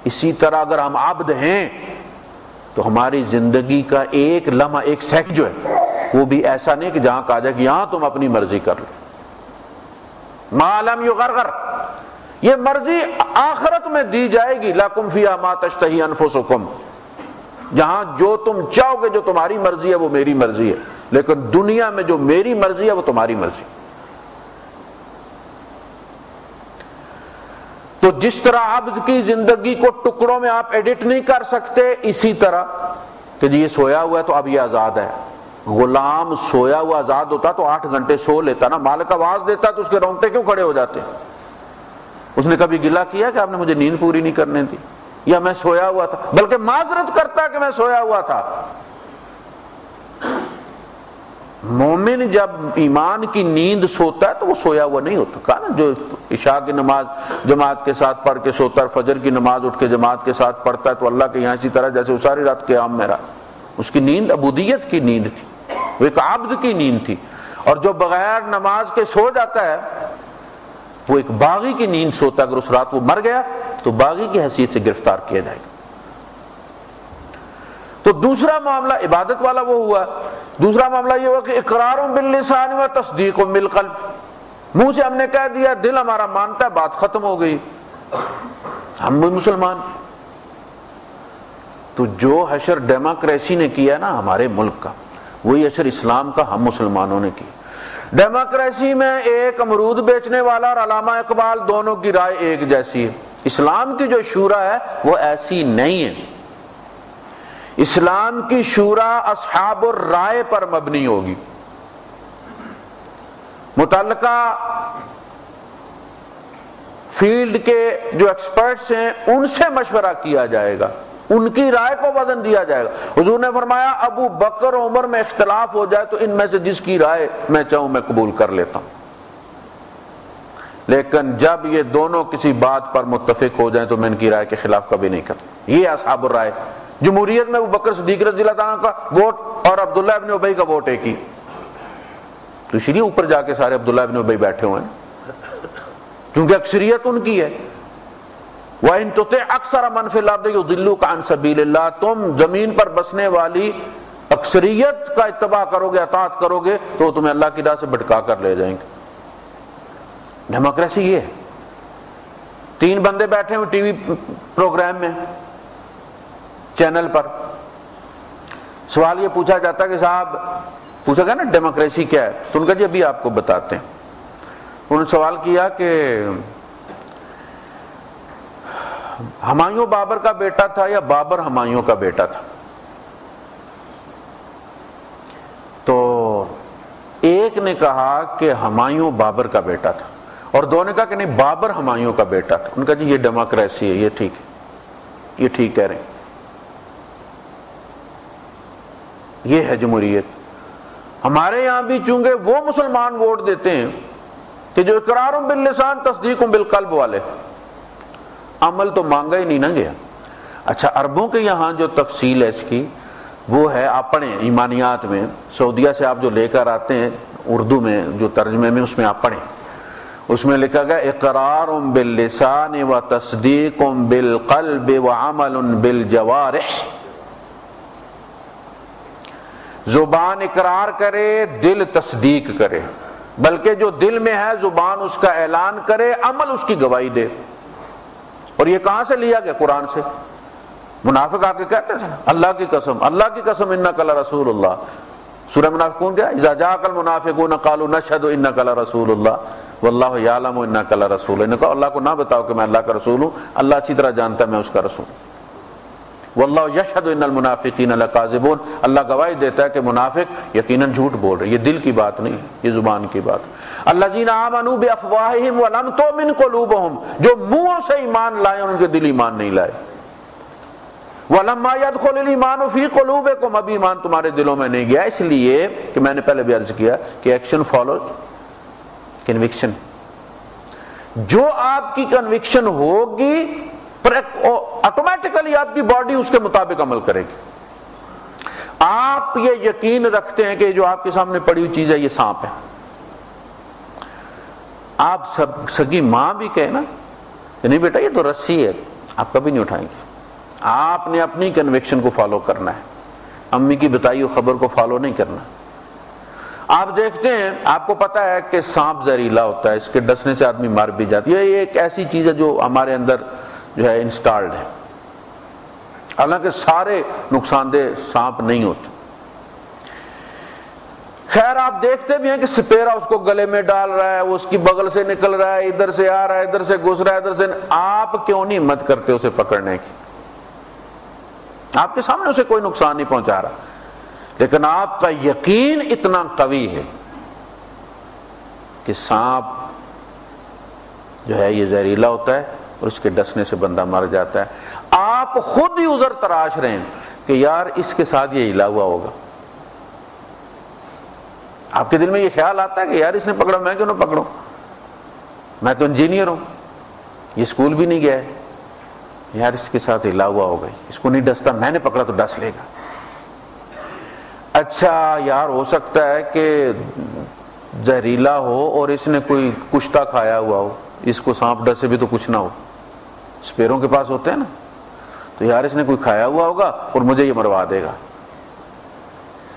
اسی طرح اگر ہم عبد ہیں تو ہماری زندگی کا ایک لمحہ، ایک سیکنڈ جو ہے وہ بھی ایسا نہیں کہ جہاں کہا جائے کہ یہاں تم اپنی مرضی کر لو۔ ما لم یغرغر، یہ مرضی آخرت میں دی جائے گی، لکم فیہا ما تشتہی انفسکم، جہاں جو تم چاہو گے، جو تمہاری مرضی ہے وہ میری مرضی ہے، لیکن دنیا میں جو میری مرضی ہے وہ تمہاری مرضی۔ تو جس طرح عبد کی زندگی کو ٹکڑوں میں آپ ایڈٹ نہیں کر سکتے، اسی طرح کہ جی یہ سویا ہوا ہے تو اب یہ آزاد ہے۔ غلام سویا ہوا آزاد ہوتا تو 8 گھنٹے سو لیتا نا، مالک آواز دیتا تو اس کے رونگٹے کیوں کھڑے ہو جاتے؟ اس نے کبھی گلہ کیا کہ آپ نے مجھے نیند پوری نہیں کرنے دی، یا میں سویا ہوا تھا، بلکہ معذرت کرتا کہ میں سویا ہوا تھا۔ مومن جب ایمان کی نیند سوتا ہے تو وہ سویا ہوا نہیں ہوتا. کہا نا جو عشاء کی نماز جماعت کے ساتھ پڑھ کے سوتا ہے، فجر کی نماز اٹھ کے جماعت کے ساتھ پڑھتا ہے تو اللہ کے یہاں اسی طرح جیسے وہ ساری رات قیام میں رہا. اس کی نیند عبودیت کی نیند تھی، وہ ایک عبد کی نیند تھی. اور جو بغیر نماز کے سو جاتا ہے وہ ایک باغی کی نیند سوتا ہے. اگر اس رات وہ مر گیا تو باغی کی حیثیت سے گرفتار کیا جائے گا. تو دوسرا معاملہ عبادت والا وہ ہوا. دوسرا معاملہ یہ ہوا کہ اقرار باللسان و تصدیق بالقلب. منہ سے ہم نے کہہ دیا، دل ہمارا مانتا ہے، بات ختم ہو گئی، ہم بھی مسلمان. تو جو حشر ڈیموکریسی نے کیا نا ہمارے ملک کا، وہی حشر اسلام کا ہم مسلمانوں نے کی. ڈیموکریسی میں ایک امرود بیچنے والا اور علامہ اقبال دونوں کی رائے ایک جیسی ہے. اسلام کی جو شورا ہے وہ ایسی نہیں ہے. اسلام کی شورا اصحاب الرائے پر مبنی ہوگی. متعلقہ فیلڈ کے جو ایکسپرٹس ہیں ان سے مشورہ کیا جائے گا، ان کی رائے کو وزن دیا جائے گا. حضور نے فرمایا ابو بکر عمر میں اختلاف ہو جائے تو ان میں سے جس کی رائے میں چاہوں میں قبول کر لیتا ہوں، لیکن جب یہ دونوں کسی بات پر متفق ہو جائیں تو میں ان کی رائے کے خلاف کبھی نہیں کرتا. یہ اصحاب الرائے. جمہوریت میں ابو بکر صدیق رضی اللہ تعالیٰ کا ووٹ اور عبداللہ ابن ابی کا ووٹ ایک ہی، تو اسی لیے اوپر جا کے سارے عبداللہ ابن ابی بیٹھے ہوئے ہیں، کیونکہ اکثریت ان کی ہے. وَإِن تُطِعْ أَكْثَرَ مَنْ فِي الْأَرْضِ يُضِلُّوكَ عَنْ سَبِيلِ اللَّهِ. تم زمین پر بسنے والی اکثریت کا اتباع کرو گے، اطاعت کرو گے تو وہ تمہیں اللہ کی راہ سے بھٹکا کر لے جائیں گے. ڈیموکریسی یہ ہے. 3 بندے بیٹھے ہوئے ٹی وی پروگرام میں، چینل پر، سوال یہ پوچھا جاتا ہے کہ صاحب پوچھا گیا نا ڈیموکریسی کیا ہے، تو ان کا جی ابھی آپ کو بتاتے ہیں. انہوں نے سوال کیا کہ ہمایوں بابر کا بیٹا تھا یا بابر ہمایوں کا بیٹا تھا؟ تو ایک نے کہا کہ ہمایوں بابر کا بیٹا تھا اور دو نے کہا کہ نہیں بابر ہمایوں کا بیٹا تھا. ان کا جی یہ ڈیموکریسی ہے، یہ ٹھیک ہے، یہ ٹھیک کہہ رہے ہیں، یہ ہے جمہوریت. ہمارے یہاں بھی چونکہ وہ مسلمان ووٹ دیتے ہیں کہ جو اقرار باللسان تصدیق بالقلب والے، عمل تو مانگا ہی نہیں نہ گیا. اچھا عربوں کے یہاں جو تفصیل ہے اس کی وہ ہے اپنے ایمانیات میں، سعودیہ سے آپ جو لے کر آتے ہیں اردو میں جو ترجمے میں، اس میں آپ پڑھیں، اس میں لکھا گیا اقرار باللسان و تصدیق بالقلب و عمل بالجوارح. زبان اقرار کرے، دل تصدیق کرے، بلکہ جو دل میں ہے زبان اس کا اعلان کرے، عمل اس کی گواہی دے. اور یہ کہاں سے لیا گیا؟ قرآن سے. منافق آ کے کہتے تھے اللہ کی قسم، اللہ کی قسم انک لرسول اللہ. سورہ منافقون کیا اذا جاءک المنافقون قالوا نشهد انک لرسول اللہ واللہ یعلم انک لرسول. انہوں نے کہا اللہ کو نہ بتاؤ کہ میں اللہ کا رسول ہوں، اللہ اچھی طرح جانتا ہے میں اس کا رسول ہوں. واللہ یشہد ان المنافقین لکاذبون. اللہ گواہی دیتا ہے کہ منافق یقیناً جھوٹ بول رہے. یہ دل کی بات نہیں، یہ زبان کی بات. الذین آمنوا بافواہہم ولم تؤمن قلوبہم. جو منہوں سے ایمان لائے ان کے دل ایمان نہیں لائے. ولما يدخل الایمان فی قلوبکم. ابھی ایمان تمہارے دلوں میں نہیں گیا، اس لیے کہ میں نے پہلے بھی عرض کیا کہ ایکشن فالوز کنوکشن. جو آپ کی کنوکشن ہوگی آٹومیٹیکلی آپ کی باڈی اس کے مطابق عمل کرے گی. آپ یہ یقین رکھتے ہیں کہ جو آپ کے سامنے پڑی ہوئی چیز ہے یہ سانپ ہے، آپ سگی ماں بھی کہے نا کہ نہیں بیٹا یہ تو رسی ہے، آپ کبھی نہیں اٹھائیں گے. آپ نے اپنی کنوکشن کو فالو کرنا ہے، امی کی بتائی ہوئی خبر کو فالو نہیں کرنا. آپ دیکھتے ہیں، آپ کو پتا ہے کہ سانپ زہریلا ہوتا ہے، اس کے ڈسنے سے آدمی مر بھی جاتی ہے. یہ ایک ایسی چیز ہے جو ہمارے اندر جو ہے انسٹالڈ ہے، حالانکہ سارے نقصان دہ سانپ نہیں ہوتے. خیر آپ دیکھتے بھی ہیں کہ سپیرا اس کو گلے میں ڈال رہا ہے، وہ اس کی بغل سے نکل رہا ہے، ادھر سے آ رہا ہے، ادھر سے گھس رہا ہے، ادھر سے. آپ کیوں نہیں ہمت کرتے اسے پکڑنے کی؟ آپ کے سامنے اسے کوئی نقصان نہیں پہنچا رہا، لیکن آپ کا یقین اتنا قوی ہے کہ سانپ جو ہے یہ زہریلا ہوتا ہے اور اس کے ڈسنے سے بندہ مر جاتا ہے. آپ خود ہی عذر تراش رہے ہیں کہ یار اس کے ساتھ یہ ہلا ہوا ہوگا. آپ کے دل میں یہ خیال آتا ہے کہ یار اس نے پکڑا میں کیوں نہ پکڑوں، میں تو انجینئر ہوں، یہ اسکول بھی نہیں گیا ہے، یار اس کے ساتھ ہلا ہوا ہو گئی، اس کو نہیں ڈستا، میں نے پکڑا تو ڈس لے گا۔ اچھا یار ہو سکتا ہے کہ زہریلا ہو اور اس نے کوئی کشتہ کھایا ہوا ہو، اس کو سانپ ڈسے بھی تو کچھ نہ ہو، سپیروں کے پاس ہوتے ہیں نا، تو یار اس نے کوئی کھایا ہوا ہوگا اور مجھے یہ مروا دے گا۔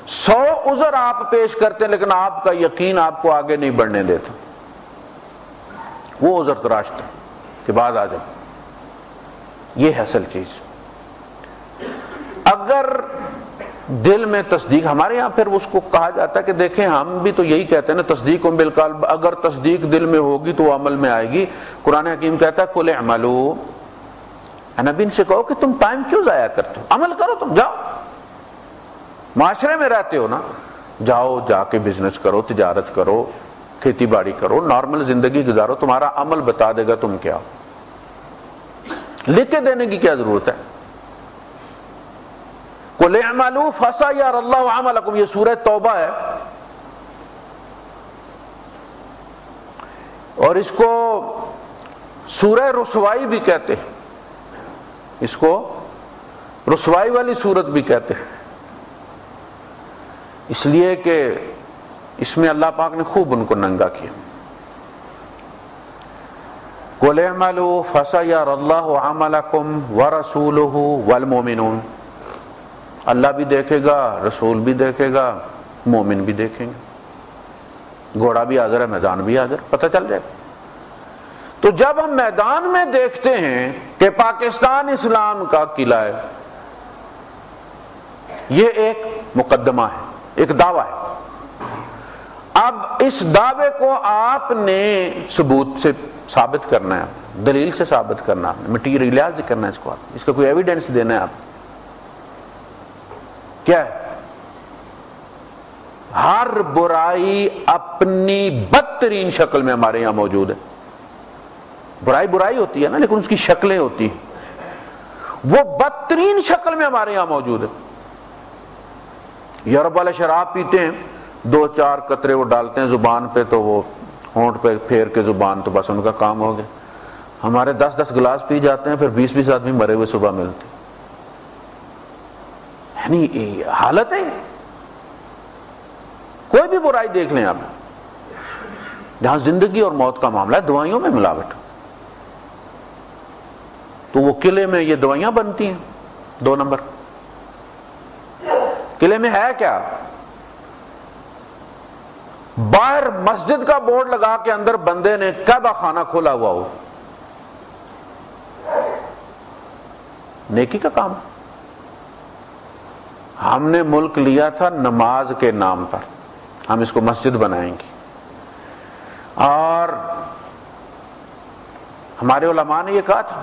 100 عذر آپ پیش کرتے ہیں لیکن آپ کا یقین آپ کو آگے نہیں بڑھنے دیتا، وہ عذر تراشتے کہ بعد آ جائے۔ یہ ہے اصل چیز۔ اگر دل میں تصدیق، ہمارے یہاں پھر اس کو کہا جاتا ہے کہ دیکھیں ہم بھی تو یہی کہتے ہیں نا، تصدیق بالقلب، اگر تصدیق دل میں ہوگی تو وہ عمل میں آئے گی۔ قرآن حکیم کہتا ہے قل اعملوا، نبی ان سے کہو کہ تم ٹائم کیوں ضائع کرتے ہو، عمل کرو، تم جاؤ، معاشرے میں رہتے ہو نا، جاؤ جا کے بزنس کرو، تجارت کرو، کھیتی باڑی کرو، نارمل زندگی گزارو، تمہارا عمل بتا دے گا تم کیا ہو، لکھ کے دینے کی کیا ضرورت ہے؟ قُلِ اعْمَلُوا فَسَيَرَى اللَّهُ عَمَلَكُمْ، یہ سورہ توبہ ہے، اور اس کو سورہ رسوائی بھی کہتے ہیں، اس کو رسوائی والی سورت بھی کہتے ہیں، اس لیے کہ اس میں اللہ پاک نے خوب ان کو ننگا کیا۔ قُلِ اعْمَلُوا فَسَيَرَى اللَّهُ عَمَلَكُمْ وَرَسُولُهُ وَالْمُؤْمِنُونَ، اللہ بھی دیکھے گا، رسول بھی دیکھے گا، مومن بھی دیکھیں گے، گھوڑا بھی حاضر ہے، میدان بھی حاضر، پتہ چل جائے گا۔ تو جب ہم میدان میں دیکھتے ہیں کہ پاکستان اسلام کا قلعہ ہے، یہ ایک مقدمہ ہے، ایک دعویٰ ہے، اب اس دعوے کو آپ نے ثبوت سے ثابت کرنا ہے، دلیل سے ثابت کرنا ہے، مٹیریلائز کرنا ہے اس کو، آپ اس کا کوئی ایویڈنس دینا ہے۔ آپ کیا ہے؟ ہر برائی اپنی بدترین شکل میں ہمارے یہاں موجود ہے۔ برائی برائی ہوتی ہے نا، لیکن اس کی شکلیں ہوتی ہیں، وہ بدترین شکل میں ہمارے یہاں موجود ہے۔ یورپ والے شراب پیتے ہیں، 2-4 قطرے وہ ڈالتے ہیں زبان پہ تو وہ ہونٹ پہ پھیر کے زبان، تو بس ان کا کام ہو گیا۔ ہمارے 10-10 گلاس پی جاتے ہیں، پھر 20-20 آدمی مرے ہوئے صبح ملتے ہیں، یعنی حالت ہے۔ کوئی بھی برائی دیکھ لیں آپ، جہاں زندگی اور موت کا معاملہ ہے، دوائیوں میں ملاوٹ، تو وہ قلعے میں یہ دوائیاں بنتی ہیں 2 نمبر۔ قلعے میں ہے کیا؟ باہر مسجد کا بورڈ لگا کے اندر بندے نے کعبہ خانہ کھولا ہوا ہو، نیکی کا کام۔ ہم نے ملک لیا تھا نماز کے نام پر، ہم اس کو مسجد بنائیں گے، اور ہمارے علماء نے یہ کہا تھا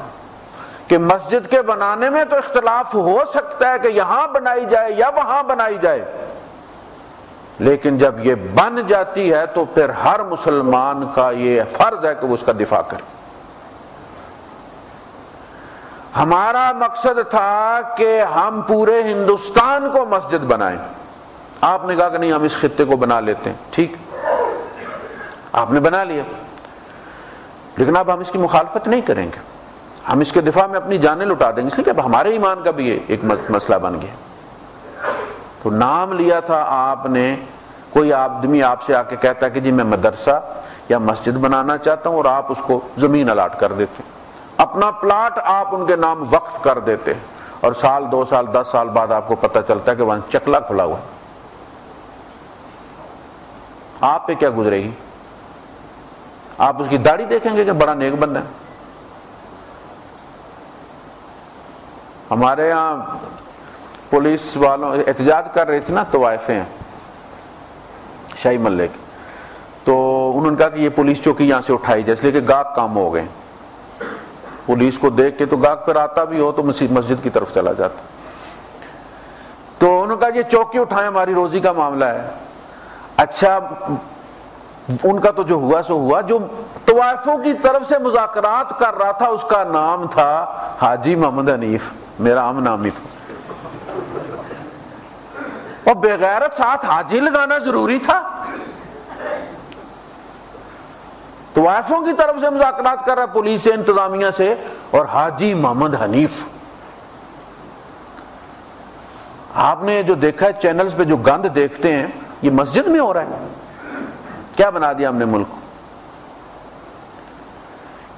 کہ مسجد کے بنانے میں تو اختلاف ہو سکتا ہے کہ یہاں بنائی جائے یا وہاں بنائی جائے، لیکن جب یہ بن جاتی ہے تو پھر ہر مسلمان کا یہ فرض ہے کہ وہ اس کا دفاع کرے۔ ہمارا مقصد تھا کہ ہم پورے ہندوستان کو مسجد بنائیں، آپ نے کہا کہ نہیں ہم اس خطے کو بنا لیتے ہیں، ٹھیک، آپ نے بنا لیا، لیکن اب ہم اس کی مخالفت نہیں کریں گے، ہم اس کے دفاع میں اپنی جانیں لٹا دیں گے، اس لیے کہ اب ہمارے ایمان کا بھی ایک مسئلہ بن گیا۔ تو نام لیا تھا آپ نے، کوئی آدمی آپ سے آ کے کہتا ہے کہ جی میں مدرسہ یا مسجد بنانا چاہتا ہوں، اور آپ اس کو زمین الاٹ کر دیتے، اپنا پلاٹ آپ ان کے نام وقف کر دیتے، اور 1 2 سال 10 سال بعد آپ کو پتہ چلتا ہے کہ وہاں چکلا کھلا ہوا، آپ پہ کیا گزرے گی؟ آپ اس کی داڑھی دیکھیں گے کہ بڑا نیک بندہ ہے۔ ہمارے یہاں پولیس والوں احتجاج کر رہی تھی نا، طوائفیں شاہی محلے کی، تو انہوں نے کہا کہ یہ پولیس چوکی یہاں سے اٹھائی جائے، اس لیے کہ گاہک کام ہو گئے، پولیس کو دیکھ کے تو گاہک پھر آتا بھی ہو تو مسجد کی طرف چلا جاتا، تو انہوں نے کہا یہ چوکی اٹھائیں، ہماری روزی کا معاملہ ہے۔ اچھا ان کا تو جو ہوا سو ہوا، جو طوائفوں کی طرف سے مذاکرات کر رہا تھا اس کا نام تھا حاجی محمد حنیف، میرا عام نام ہی تھا، اور بغیرت ساتھ حاجی لگانا ضروری تھا؟ طوائفوں کی طرف سے مذاکرات کر رہا ہے پولیس سے، انتظامیہ سے، اور حاجی محمد حنیف. آپ نے جو دیکھا ہے چینلز پہ جو گند دیکھتے ہیں، یہ مسجد میں ہو رہا ہے. کیا بنا دیا ہم نے ملک کو؟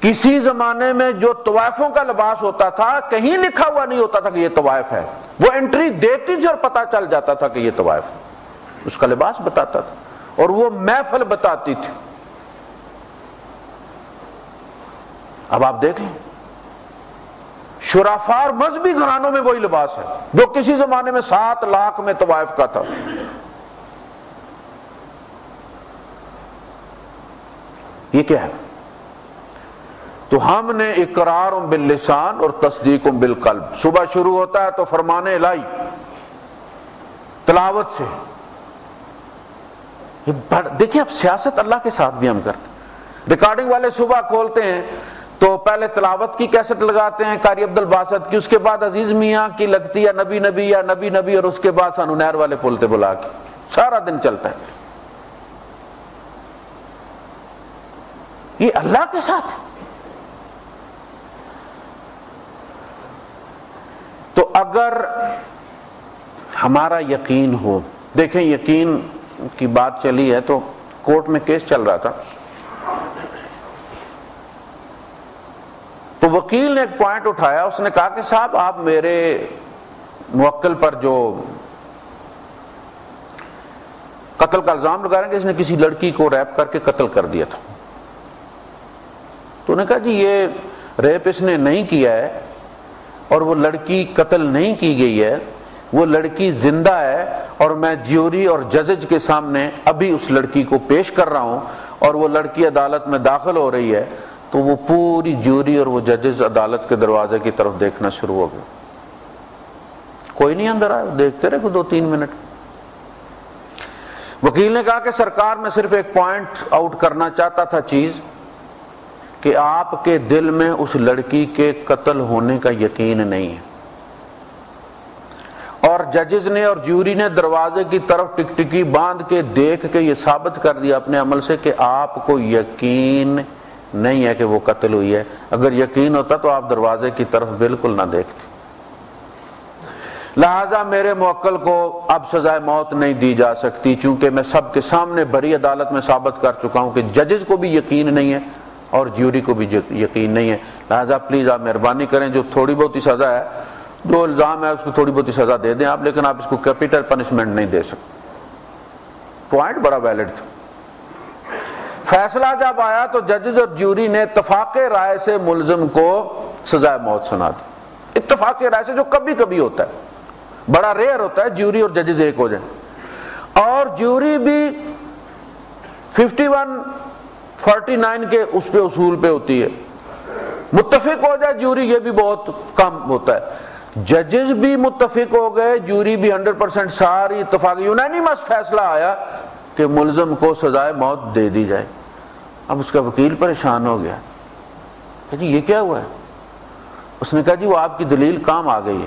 کسی زمانے میں جو طوائفوں کا لباس ہوتا تھا کہیں لکھا ہوا نہیں ہوتا تھا کہ یہ طوائف ہے، وہ انٹری دیتی تھی اور پتا چل جاتا تھا کہ یہ طوائف ہے. اس کا لباس بتاتا تھا اور وہ محفل بتاتی تھی. اب آپ دیکھ لیں، شرافا اور مذہبی گھرانوں میں وہی لباس ہے جو کسی زمانے میں 7 لاکھ میں طوائف کا تھا. یہ کیا ہے؟ تو ہم نے اقرار باللسان اور تصدیق بالقلب. صبح شروع ہوتا ہے تو فرمان الہی تلاوت سے. دیکھیں اب سیاست اللہ کے ساتھ بھی ہم کرتے ہیں. ریکارڈنگ والے صبح کھولتے ہیں تو پہلے تلاوت کی کیسٹ لگاتے ہیں قاری عبد الباسط کی، اس کے بعد عزیز میاں کی لگتی ہے نبی نبی یا نبی نبی، اور اس کے بعد سانو نہر والے پلتے بلا کے سارا دن چلتا ہے. یہ اللہ کے ساتھ ہے. تو اگر ہمارا یقین ہو، دیکھیں یقین کی بات چلی ہے تو کورٹ میں کیس چل رہا تھا، تو وکیل نے ایک پوائنٹ اٹھایا. اس نے کہا کہ صاحب آپ میرے موکل پر جو قتل کا الزام لگا رہے ہیں کہ اس نے کسی لڑکی کو ریپ کر کے قتل کر دیا تھا. تو انہوں نے کہا جی یہ ریپ اس نے نہیں کیا ہے اور وہ لڑکی قتل نہیں کی گئی ہے، وہ لڑکی زندہ ہے اور میں جیوری اور ججز کے سامنے ابھی اس لڑکی کو پیش کر رہا ہوں اور وہ لڑکی عدالت میں داخل ہو رہی ہے. تو وہ پوری جیوری اور وہ ججز عدالت کے دروازے کی طرف دیکھنا شروع ہو گئے. کوئی نہیں اندر آیا، دیکھتے رہے کو 2-3 منٹ. وکیل نے کہا کہ سرکار میں صرف ایک پوائنٹ آؤٹ کرنا چاہتا تھا چیز کہ آپ کے دل میں اس لڑکی کے قتل ہونے کا یقین نہیں ہے، اور ججز نے اور جیوری نے دروازے کی طرف ٹکٹکی باندھ کے دیکھ کے یہ ثابت کر دیا اپنے عمل سے کہ آپ کو یقین نہیں ہے کہ وہ قتل ہوئی ہے. اگر یقین ہوتا تو آپ دروازے کی طرف بالکل نہ دیکھتے. لہذا میرے موکل کو اب سزائے موت نہیں دی جا سکتی، چونکہ میں سب کے سامنے بری عدالت میں ثابت کر چکا ہوں کہ ججز کو بھی یقین نہیں ہے اور جیوری کو بھی یقین نہیں ہے. لہذا پلیز آپ مہربانی کریں، جو تھوڑی بہت ہی سزا ہے، جو الزام ہے اس کو تھوڑی بہت ہی سزا دے دیں آپ، لیکن آپ اس کو کیپٹل پنشمنٹ نہیں دے سکتے. پوائنٹ بڑا ویلڈ تھا. فیصلہ جب آیا تو ججز اور جیوری نے اتفاق رائے سے ملزم کو سزائے موت سنا دی. اتفاق رائے سے، جو کبھی کبھی ہوتا ہے، بڑا ریئر ہوتا ہے جیوری اور ججز ایک ہو جائیں. اور جیوری بھی 51-49 کے اس پہ اصول پہ ہوتی ہے. متفق ہو جائے جیوری، یہ بھی بہت کم ہوتا ہے. ججز بھی متفق ہو گئے، جیوری بھی 100% ساری اتفاق یونانیمس فیصلہ آیا کہ ملزم کو سزائے موت دے دی جائے. اب اس کا وکیل پریشان ہو گیا کہ جی یہ کیا ہوا ہے؟ اس نے کہا جی وہ آپ کی دلیل کام آ گئی ہے.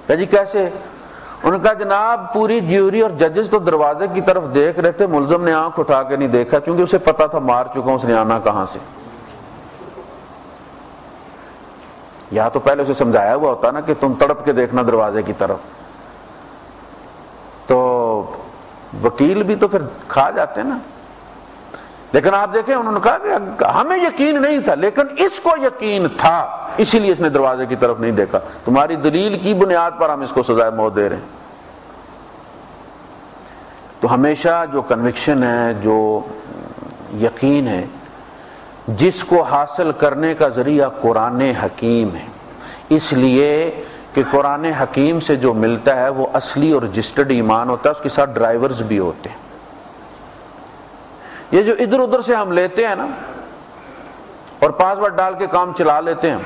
کہا جی کیسے؟ انہوں نے کہا جناب پوری جیوری اور ججز تو دروازے کی طرف دیکھ رہے تھے، ملزم نے آنکھ اٹھا کے نہیں دیکھا کیونکہ اسے پتا تھا مار چکا ہوں، اس نے آنا کہاں سے. یا تو پہلے اسے سمجھایا ہوا ہوتا نا کہ تم تڑپ کے دیکھنا دروازے کی طرف، تو وکیل بھی تو پھر کھا جاتے نا. لیکن آپ دیکھیں انہوں نے کہا کہ ہمیں یقین نہیں تھا لیکن اس کو یقین تھا، اسی لیے اس نے دروازے کی طرف نہیں دیکھا. تمہاری دلیل کی بنیاد پر ہم اس کو سزائے موت دے رہے ہیں. تو ہمیشہ جو کنوکشن ہے، جو یقین ہے، جس کو حاصل کرنے کا ذریعہ قرآن حکیم ہے، اس لیے کہ قرآن حکیم سے جو ملتا ہے وہ اصلی اور رجسٹرڈ ایمان ہوتا ہے، اس کے ساتھ ڈرائیورز بھی ہوتے ہیں. یہ جو ادھر ادھر سے ہم لیتے ہیں نا اور پاسورڈ ڈال کے کام چلا لیتے ہیں،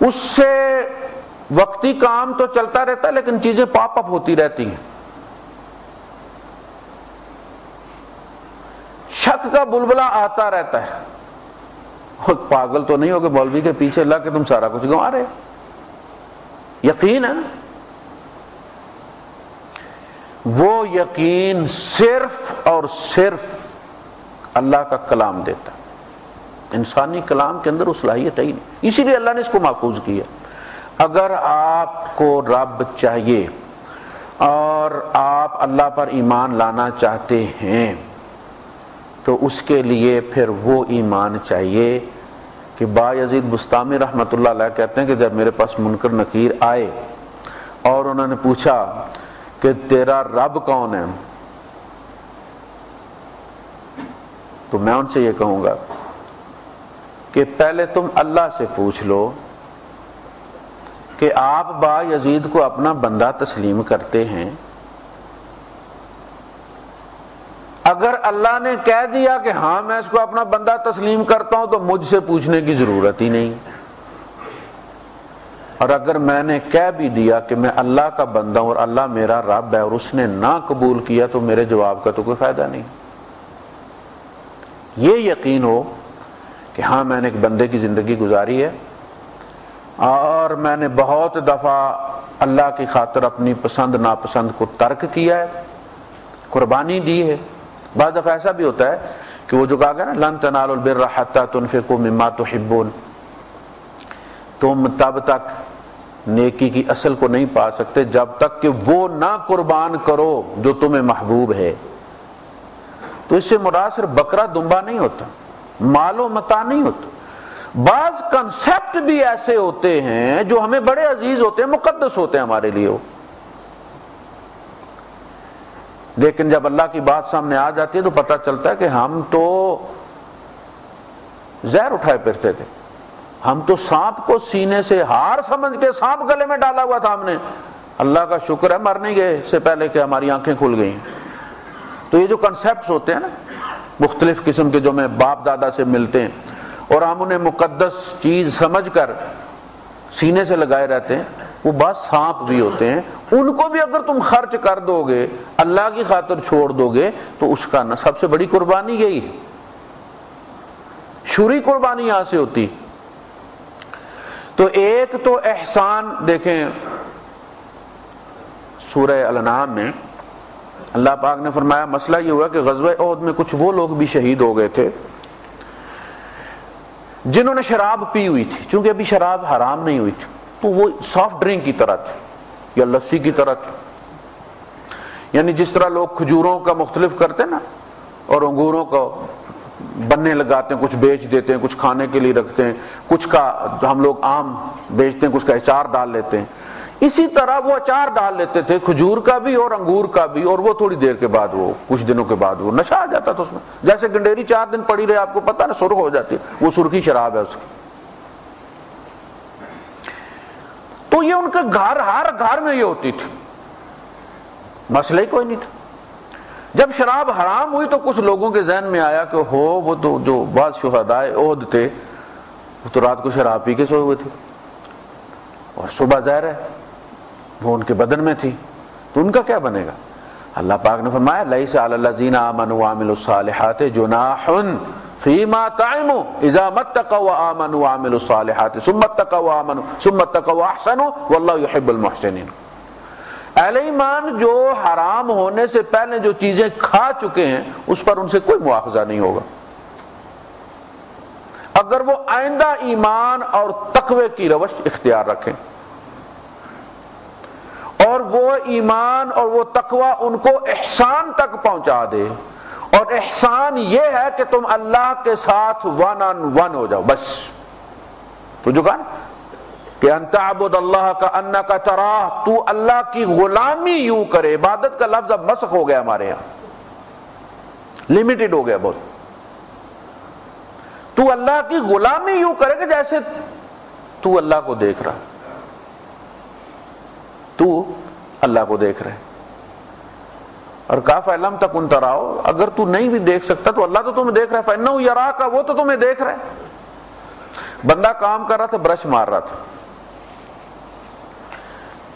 اس سے وقتی کام تو چلتا رہتا ہے لیکن چیزیں پاپ اپ ہوتی رہتی ہیں. شک کا بلبلہ آتا رہتا ہے. پاگل تو نہیں ہو کہ مولوی کے پیچھے لگ کے تم سارا کچھ گنوا رہے. یقین ہے نا، وہ یقین صرف اور صرف اللہ کا کلام دیتا ہے۔ انسانی کلام کے اندر وہ صلاحیت ہے ہی نہیں، اسی لیے اللہ نے اس کو محفوظ کیا۔ اگر آپ کو رب چاہیے اور آپ اللہ پر ایمان لانا چاہتے ہیں تو اس کے لیے پھر وہ ایمان چاہیے کہ بایزید بستامی رحمۃ اللہ علیہ کہتے ہیں کہ جب میرے پاس منکر نکیر آئے اور انہوں نے پوچھا کہ تیرا رب کون ہے، تو میں ان سے یہ کہوں گا کہ پہلے تم اللہ سے پوچھ لو کہ آپ بایزید کو اپنا بندہ تسلیم کرتے ہیں؟ اگر اللہ نے کہہ دیا کہ ہاں میں اس کو اپنا بندہ تسلیم کرتا ہوں تو مجھ سے پوچھنے کی ضرورت ہی نہیں، اور اگر میں نے کہہ بھی دیا کہ میں اللہ کا بندہ ہوں اور اللہ میرا رب ہے اور اس نے نہ قبول کیا تو میرے جواب کا تو کوئی فائدہ نہیں۔ یہ یقین ہو کہ ہاں میں نے ایک بندے کی زندگی گزاری ہے اور میں نے بہت دفعہ اللہ کی خاطر اپنی پسند ناپسند کو ترک کیا ہے، قربانی دی ہے۔ بعض دفعہ ایسا بھی ہوتا ہے کہ وہ جو کہا گیا نا لن تنالوا البر حتى تنفقوا مما تحبون، تم تب تک نیکی کی اصل کو نہیں پا سکتے جب تک کہ وہ نہ قربان کرو جو تمہیں محبوب ہے۔ تو اس سے مراد صرف بکرا دمبا نہیں ہوتا، مال و متاع نہیں ہوتا، بعض کنسیپٹ بھی ایسے ہوتے ہیں جو ہمیں بڑے عزیز ہوتے ہیں، مقدس ہوتے ہیں ہمارے لیے، لیکن جب اللہ کی بات سامنے آ جاتی ہے تو پتہ چلتا ہے کہ ہم تو زہر اٹھائے پھرتے تھے، ہم تو سانپ کو سینے سے ہار سمجھ کے سانپ گلے میں ڈالا ہوا تھا ہم نے، اللہ کا شکر ہے مر نہیں گئے اس سے پہلے کہ ہماری آنکھیں کھل گئیں۔ تو یہ جو کنسیپٹس ہوتے ہیں نا مختلف قسم کے جو ہمیں باپ دادا سے ملتے ہیں اور ہم انہیں مقدس چیز سمجھ کر سینے سے لگائے رہتے ہیں، وہ بس سانپ بھی ہوتے ہیں، ان کو بھی اگر تم خرچ کر دو گے، اللہ کی خاطر چھوڑ دو گے تو اس کا سب سے بڑی قربانی یہی ہے۔ شوری قربانی یہاں سے ہوتی۔ تو ایک تو احسان دیکھیں سورہ الانعام میں اللہ پاک نے فرمایا، مسئلہ یہ ہوا کہ غزوہ احد میں کچھ وہ لوگ بھی شہید ہو گئے تھے جنہوں نے شراب پی ہوئی تھی، چونکہ ابھی شراب حرام نہیں ہوئی تھی تو وہ سافٹ ڈرنک کی طرح تھی یا لسی کی طرح تھی، یعنی جس طرح لوگ کھجوروں کا مختلف کرتے ہیں نا اور انگوروں کو بننے لگاتے ہیں، کچھ بیچ دیتے ہیں، کچھ کھانے کے لیے رکھتے ہیں، کچھ کا ہم لوگ آم بیچتے ہیں، کچھ کا اچار ڈال لیتے ہیں، اسی طرح وہ اچار ڈال لیتے تھے کھجور کا بھی اور انگور کا بھی، اور وہ تھوڑی دیر کے بعد وہ کچھ دنوں کے بعد وہ نشہ آ جاتا تھا اس میں، جیسے گنڈیری 4 دن پڑی رہے آپ کو پتا نا سرخ ہو جاتی ہے، وہ سرخی شراب ہے اس کی۔ تو یہ ان کے گھر ہر گھر میں یہ ہوتی تھی، مسئلہ ہی کوئی نہیں تھا۔ جب شراب حرام ہوئی تو کچھ لوگوں کے ذہن میں آیا کہ ہو وہ تو جو بعض شہدائے احد تھے وہ تو رات کو شراب پی کے سوئے ہوئے تھے اور صبح ظاہر ہے وہ ان کے بدن میں تھی، تو ان کا کیا بنے گا؟ اللہ پاک نے فرمایا لیس علی الذین آمنوا وعملوا الصالحات جناح فیما طعموا اذا اتقوا وآمنوا وعملوا الصالحات ثم اتقوا وآمنوا ثم اتقوا واحسنوا واللہ يحب المحسنین۔ اہل ایمان جو حرام ہونے سے پہلے جو چیزیں کھا چکے ہیں اس پر ان سے کوئی مواخذہ نہیں ہوگا، اگر وہ آئندہ ایمان اور تقوی کی روش اختیار رکھیں، اور وہ ایمان اور وہ تقوی ان کو احسان تک پہنچا دے، اور احسان یہ ہے کہ تم اللہ کے ساتھ ون آن ون ہو جاؤ، بس تو جو کہا نا کہ ان تعبد اللہ کانک تراہ، تو اللہ کی غلامی یوں کرے، عبادت کا لفظ اب مسخ ہو گیا ہمارے یہاں، لمیٹڈ ہو گیا بہت، تو اللہ کی غلامی یوں کرے کہ جیسے تو اللہ کو دیکھ رہا، تو اللہ کو دیکھ رہے، اور کہا فَإِن لَمْ تَكُنْ تَرَاهُ، اگر تو نہیں بھی دیکھ سکتا تو اللہ تو تمہیں دیکھ رہا ہے، فَإِنَّهُ يَرَاكَ، وہ تو تمہیں دیکھ رہا ہے۔ بندہ کام کر رہا تھا، برش مار رہا تھا،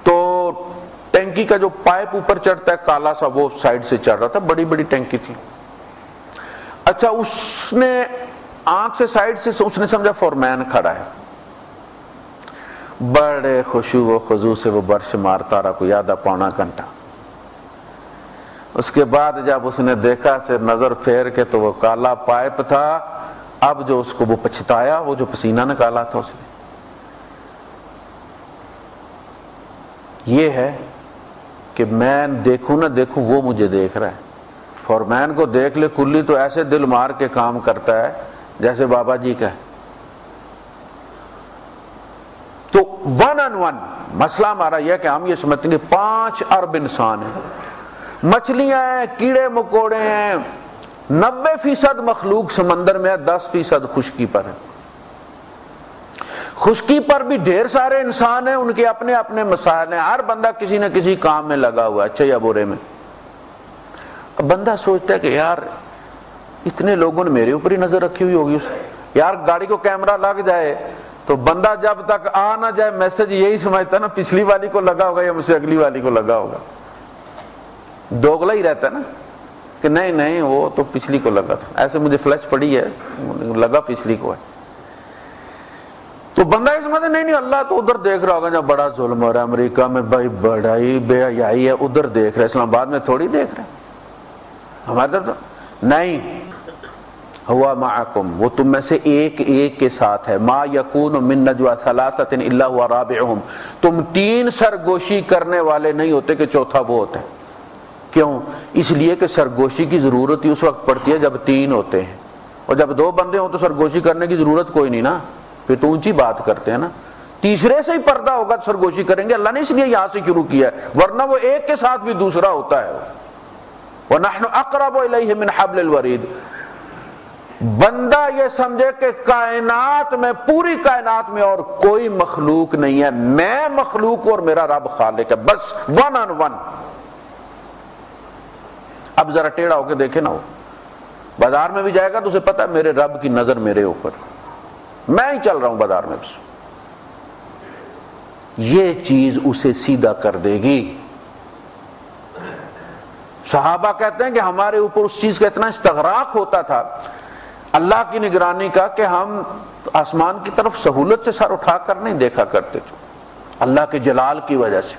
تو ٹینکی کا جو پائپ اوپر چڑھتا ہے کالا سا وہ سائڈ سے چڑھ رہا تھا، بڑی بڑی ٹینکی تھی، اچھا اس نے آنکھ سے سائڈ سے اس نے سمجھا فورمین کھڑا ہے، بڑے خشوع و خضوع سے وہ برش مارتا رہا کوئی آدھا پونا گھنٹہ، اس کے بعد جب اس نے دیکھا سے نظر پھیر کے تو وہ کالا پائپ تھا. اب جو اس کو وہ پچھتایا, وہ جو پسینہ نکالا تھا اس نے. یہ ہے کہ میں دیکھوں نہ دیکھوں وہ مجھے دیکھ رہا ہے. فورمین کو دیکھ لے کلی تو ایسے دل مار کے کام کرتا ہے جیسے بابا جی کا ہے. تو ون آن ون مسئلہ ہمارا یہ کہ ہم یہ سمجھتے ہیں 5 ارب انسان ہیں, مچھلیاں ہیں, کیڑے مکوڑے ہیں, 90% مخلوق سمندر میں ہے, 10% خشکی پر ہے. خشکی پر بھی ڈھیر سارے انسان ہیں, ان کے اپنے اپنے مسائل ہیں, ہر بندہ کسی نہ کسی کام میں لگا ہوا ہے, اچھے یا برے میں. اب بندہ سوچتا ہے کہ یار اتنے لوگوں نے میرے اوپر ہی نظر رکھی ہوئی ہوگی. یار گاڑی کو کیمرہ لگ جائے تو بندہ جب تک آ نہ جائے میسج یہی سمجھتا نا پچھلی والی کو لگا ہوگا یا مجھ سے اگلی والی کو لگا ہوگا. دوگلا ہی رہتا ہے نا کہ نہیں نہیں وہ تو پچھلی کو لگا تھا, ایسے مجھے فلش پڑی ہے لگا پچھلی کو ہے. تو بندہ یہ سمجھتا نہیں نہیں اللہ تو ادھر دیکھ رہا ہوگا جب بڑا ظلم ہو رہا ہے امریکہ میں, بھائی بڑائی بے حیائی ہے, ادھر دیکھ رہا ہے, اسلام آباد میں تھوڑی دیکھ رہا ہے. ہمارے تو نہیں, ہوا معکم, وہ تم میں سے ایک ایک کے ساتھ ہے. ما یکون من نجوا ثلاثۃ الا هو رابعهم, تم 3 سرگوشی کرنے والے نہیں ہوتے کہ چوتھا وہ ہوتا ہے. کیوں؟ اس لیے کہ سرگوشی کی ضرورت ہی اس وقت پڑتی ہے جب 3 ہوتے ہیں, اور جب 2 بندے ہوں تو سرگوشی کرنے کی ضرورت کوئی نہیں نا, پھر تو اونچی بات کرتے ہیں نا. تیسرے سے ہی پردہ ہوگا تو سرگوشی کریں گے. اللہ نے اس لیے یہاں سے شروع کیا ہے, ورنہ وہ ایک کے ساتھ بھی دوسرا ہوتا ہے. وَنَحْنُ أَقْرَبُ إِلَيْهِ مِنْ حَبْلِ الْوَرِيدِ. بندہ یہ سمجھے کہ کائنات میں, پوری کائنات میں اور کوئی مخلوق نہیں ہے, میں مخلوق اور میرا رب خالق ہے, بس ون آن ون. اب ذرا ٹیڑھا ہو کے دیکھے نا, وہ بازار میں بھی جائے گا تو اسے پتا ہے میرے رب کی نظر میرے اوپر, میں ہی چل رہا ہوں بازار میں. بس یہ چیز اسے سیدھا کر دے گی. صحابہ کہتے ہیں کہ ہمارے اوپر اس چیز کا اتنا استغراق ہوتا تھا اللہ کی نگرانی کا کہ ہم آسمان کی طرف سہولت سے سر اٹھا کر نہیں دیکھا کرتے تھے, اللہ کے جلال کی وجہ سے.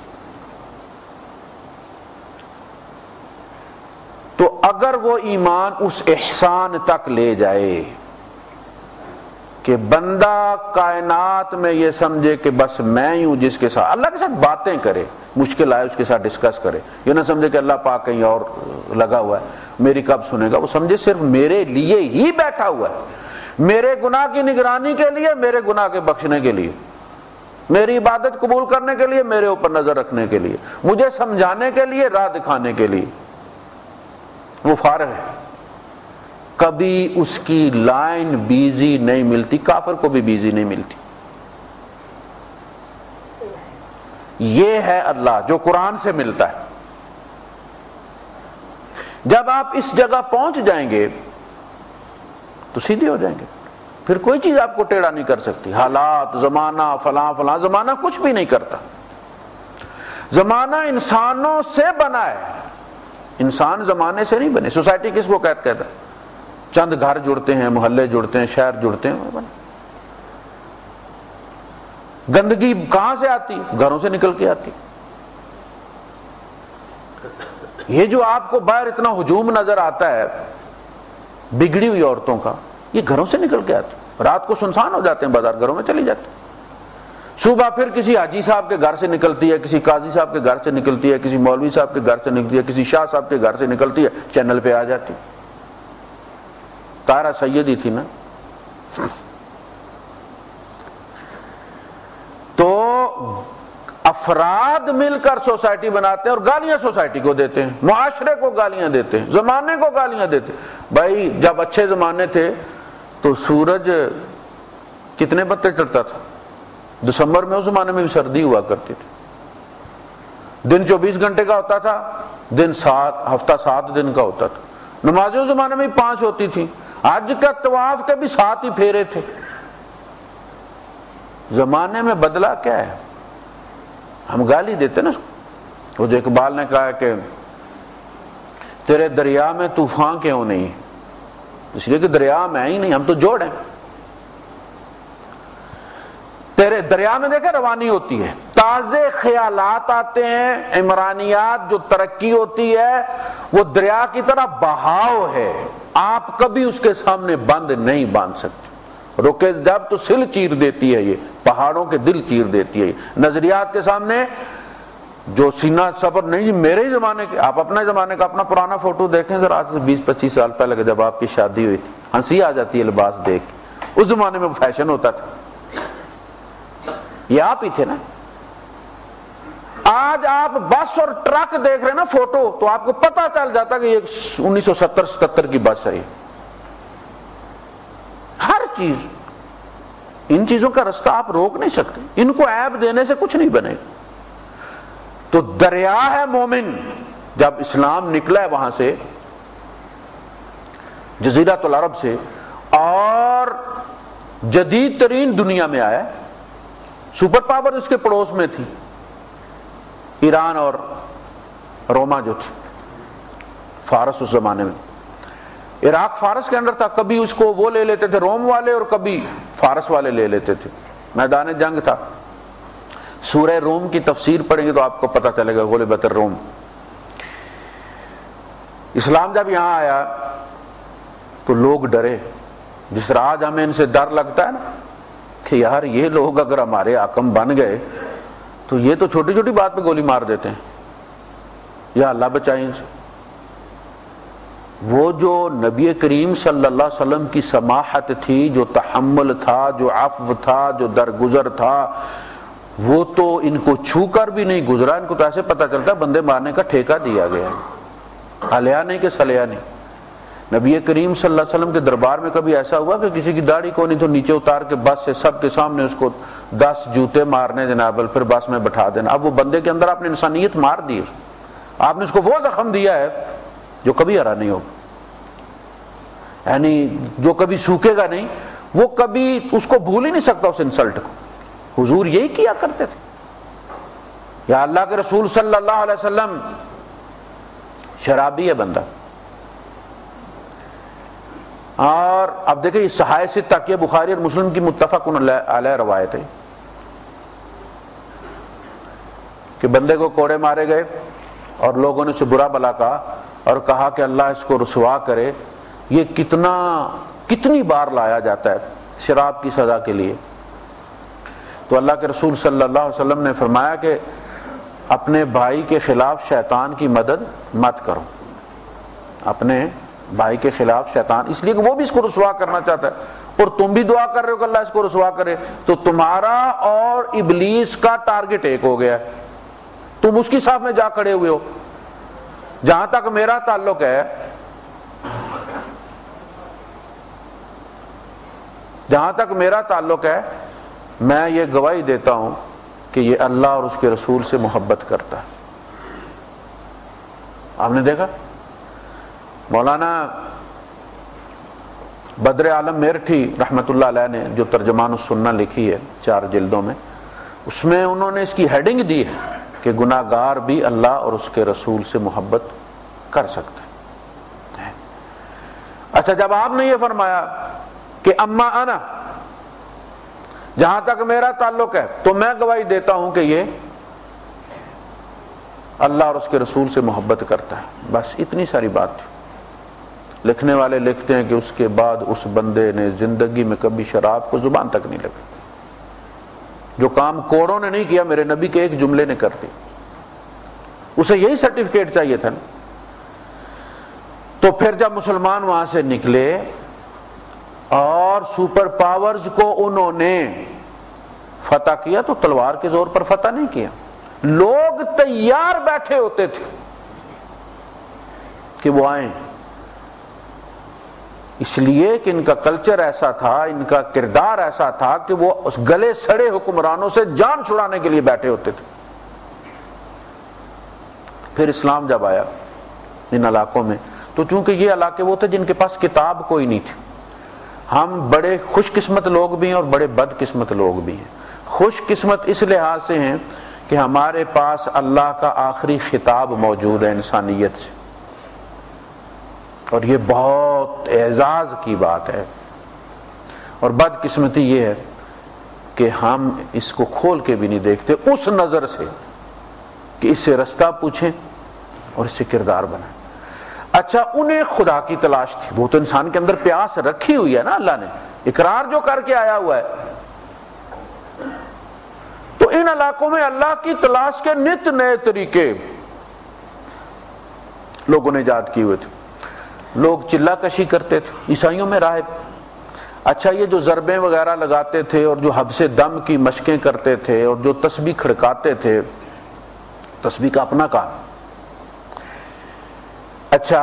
تو اگر وہ ایمان اس احسان تک لے جائے کہ بندہ کائنات میں یہ سمجھے کہ بس میں ہی ہوں جس کے ساتھ, اللہ کے ساتھ باتیں کرے, مشکل آئے اس کے ساتھ ڈسکس کرے, یہ نہ سمجھے کہ اللہ پاک کہیں اور لگا ہوا ہے, میری کب سنے گا. وہ سمجھے صرف میرے لیے ہی بیٹھا ہوا ہے, میرے گناہ کی نگرانی کے لیے, میرے گناہ کے بخشنے کے لیے, میری عبادت قبول کرنے کے لیے, میرے اوپر نظر رکھنے کے لیے, مجھے سمجھانے کے لیے, راہ دکھانے کے لیے. وہ فارغ ہے, کبھی اس کی لائن بیزی نہیں ملتی, کافر کو بھی بیزی نہیں ملتی. یہ ہے اللہ جو قرآن سے ملتا ہے. جب آپ اس جگہ پہنچ جائیں گے تو سیدھے ہو جائیں گے, پھر کوئی چیز آپ کو ٹیڑھا نہیں کر سکتی. حالات, زمانہ, فلاں فلاں, زمانہ کچھ بھی نہیں کرتا. زمانہ انسانوں سے بنا ہے, انسان زمانے سے نہیں بنے. سوسائٹی کس کو کہتا ہے؟ چند گھر جڑتے ہیں, محلے جڑتے ہیں, شہر جڑتے ہیں. گندگی کہاں سے آتی؟ گھروں سے نکل کے آتی. یہ جو آپ کو باہر اتنا ہجوم نظر آتا ہے بگڑی ہوئی عورتوں کا, یہ گھروں سے نکل کے آتی. رات کو سنسان ہو جاتے ہیں بازار, گھروں میں چلی جاتی. صبح پھر کسی حاجی صاحب کے گھر سے نکلتی ہے, کسی قاضی صاحب کے گھر سے نکلتی ہے, کسی مولوی صاحب کے گھر سے نکلتی ہے, کسی شاہ صاحب کے گھر سے نکلتی ہے, چینل پہ آ جاتی. طاہرہ سیدی تھی نا. تو افراد مل کر سوسائٹی بناتے ہیں اور گالیاں سوسائٹی کو دیتے ہیں, معاشرے کو گالیاں دیتے ہیں, زمانے کو گالیاں دیتے ہیں. بھائی جب اچھے زمانے تھے تو سورج کتنے بتے چڑھتا تھا, دسمبر میں, اس زمانے میں بھی سردی ہوا کرتی تھی. دن 24 گھنٹے کا ہوتا تھا, دن 7, ہفتہ 7 دن کا ہوتا تھا. نمازیں اس زمانے میں 5 ہوتی تھی. آج کا طواف کے بھی 7 ہی پھیرے تھے. زمانے میں بدلا کیا ہے؟ ہم گالی دیتے نا. وہ جو اقبال نے کہا کہ تیرے دریا میں طوفان کیوں نہیں, اس لیے کہ دریا میں ہی نہیں, ہم تو جوڑ ہیں. تیرے دریا میں دیکھے روانی ہوتی ہے، تازے خیالات آتے ہیں، عمرانیات جو ترقی ہوتی ہے وہ دریا کی طرح بہاؤ ہے، آپ کبھی اس کے سامنے بند نہیں باندھ سکتے، رکے جب تو سل چیر دیتی ہے، یہ پہاڑوں کے دل چیر دیتی ہے، نظریات کے سامنے جو سینہ صبر نہیں جی میرے ہی زمانے کے، آپ اپنے زمانے کا اپنا پرانا فوٹو دیکھیں ذرا، آج سے 20-25 سال پہلے جب آپ کی شادی ہوئی تھی، ہنسی آ جاتی ہے لباس دیکھ کے، اس زمانے میں فیشن ہوتا تھا، یہ آپ ہی تھے نا۔ آج آپ بس اور ٹرک دیکھ رہے ہیں نا فوٹو، تو آپ کو پتہ چل جاتا کہ یہ 1970-77 کی بس ہے، ہر چیز، ان چیزوں کا رستہ آپ روک نہیں سکتے، ان کو عیب دینے سے کچھ نہیں بنے۔ تو دریا ہے مومن، جب اسلام نکلا ہے وہاں سے جزیرۃ العرب سے اور جدید ترین دنیا میں آیا، سپر پاور اس کے پڑوس میں تھی، ایران اور روما جو تھی، فارس اس زمانے میں، عراق فارس کے اندر تھا، کبھی اس کو وہ لے لیتے تھے روم والے اور کبھی فارس والے لے لیتے تھے، میدان جنگ تھا۔ سورہ روم کی تفسیر پڑھیں گے تو آپ کو پتہ چلے گا، غلبت الروم۔ اسلام جب یہاں آیا تو لوگ ڈرے، جس طرح آج ہمیں ان سے ڈر لگتا ہے نا کہ یار یہ لوگ اگر ہمارے حاکم بن گئے تو یہ تو چھوٹی چھوٹی بات پہ گولی مار دیتے ہیں، یا اللہ بچائیں ان سے۔ وہ جو نبی کریم صلی اللہ علیہ وسلم کی سماحت تھی، جو تحمل تھا، جو عفو تھا، جو درگزر تھا، وہ تو ان کو چھو کر بھی نہیں گزرا، ان کو تو ایسے پتہ چلتا بندے مارنے کا ٹھیکہ دیا گیا ہے، ہلیا نہیں کہ سلیا نہیں۔ نبی کریم صلی اللہ علیہ وسلم کے دربار میں کبھی ایسا ہوا کہ کسی کی داڑھی کو نہیں تو نیچے اتار کے بس سے سب کے سامنے اس کو 10 جوتے مارنے جناب، پھر بس میں بٹھا دینا۔ اب وہ بندے کے اندر آپ نے انسانیت مار دی، آپ نے اس کو وہ زخم دیا ہے جو کبھی ہرا نہیں ہوگا، یعنی جو کبھی سوکھے گا نہیں، وہ کبھی اس کو بھول ہی نہیں سکتا اس انسلٹ کو۔ حضور یہی کیا کرتے تھے، یا اللہ کے رسول صلی اللہ علیہ وسلم شرابی ہے بندہ، اور اب دیکھیں یہ صحائح ستہ کی بخاری اور مسلم کی متفق علیہ روایت ہے کہ بندے کو کوڑے مارے گئے اور لوگوں نے اسے برا بلا کہا اور کہا کہ اللہ اس کو رسوا کرے، یہ کتنی بار لایا جاتا ہے شراب کی سزا کے لیے۔ تو اللہ کے رسول صلی اللہ علیہ وسلم نے فرمایا کہ اپنے بھائی کے خلاف شیطان کی مدد مت کرو، اپنے بھائی کے خلاف شیطان، اس لیے کہ وہ بھی اس کو رسوا کرنا چاہتا ہے اور تم بھی دعا کر رہے ہو کہ اللہ اس کو رسوا کرے، تو تمہارا اور ابلیس کا ٹارگٹ ایک ہو گیا، تم اس کی صف میں جا کھڑے ہوئے ہو۔ جہاں تک میرا تعلق ہے، جہاں تک میرا تعلق ہے، میں یہ گواہی دیتا ہوں کہ یہ اللہ اور اس کے رسول سے محبت کرتا ہے۔ آپ نے دیکھا مولانا بدر عالم میرٹھی رحمت اللہ علیہ نے جو ترجمان السنہ لکھی ہے 4 جلدوں میں، اس میں انہوں نے اس کی ہیڈنگ دی ہے کہ گناہگار بھی اللہ اور اس کے رسول سے محبت کر سکتا ہے۔ اچھا، جب آپ نے یہ فرمایا کہ اما انا، جہاں تک میرا تعلق ہے، تو میں گواہی دیتا ہوں کہ یہ اللہ اور اس کے رسول سے محبت کرتا ہے، بس اتنی ساری بات تھی۔ لکھنے والے لکھتے ہیں کہ اس کے بعد اس بندے نے زندگی میں کبھی شراب کو زبان تک نہیں لگا، جو کام کوڑوں نے نہیں کیا میرے نبی کے ایک جملے نے کر دی، اسے یہی سرٹیفکیٹ چاہیے تھا۔ تو پھر جب مسلمان وہاں سے نکلے اور سپر پاورز کو انہوں نے فتح کیا، تو تلوار کے زور پر فتح نہیں کیا، لوگ تیار بیٹھے ہوتے تھے کہ وہ آئیں، اس لیے کہ ان کا کلچر ایسا تھا، ان کا کردار ایسا تھا کہ وہ اس گلے سڑے حکمرانوں سے جان چھڑانے کے لیے بیٹھے ہوتے تھے۔ پھر اسلام جب آیا ان علاقوں میں، تو چونکہ یہ علاقے وہ تھے جن کے پاس کتاب کوئی نہیں تھی، ہم بڑے خوش قسمت لوگ بھی ہیں اور بڑے بد قسمت لوگ بھی ہیں۔ خوش قسمت اس لحاظ سے ہیں کہ ہمارے پاس اللہ کا آخری خطاب موجود ہے انسانیت سے، اور یہ بہت اعزاز کی بات ہے، اور بد قسمتی یہ ہے کہ ہم اس کو کھول کے بھی نہیں دیکھتے اس نظر سے کہ اس سے رستہ پوچھیں اور اس سے کردار بنائیں۔ اچھا انہیں خدا کی تلاش تھی، وہ تو انسان کے اندر پیاس رکھی ہوئی ہے نا، اللہ نے اقرار جو کر کے آیا ہوا ہے۔ تو ان علاقوں میں اللہ کی تلاش کے نت نئے طریقے لوگوں نے ایجاد کیے ہوئے تھے۔ لوگ چلہ کشی کرتے تھے، عیسائیوں میں راہب۔ اچھا یہ جو ضربیں وغیرہ لگاتے تھے اور جو حبس دم کی مشقیں کرتے تھے اور جو تسبیح کھڑکاتے تھے، تسبیح کا اپنا کام۔ اچھا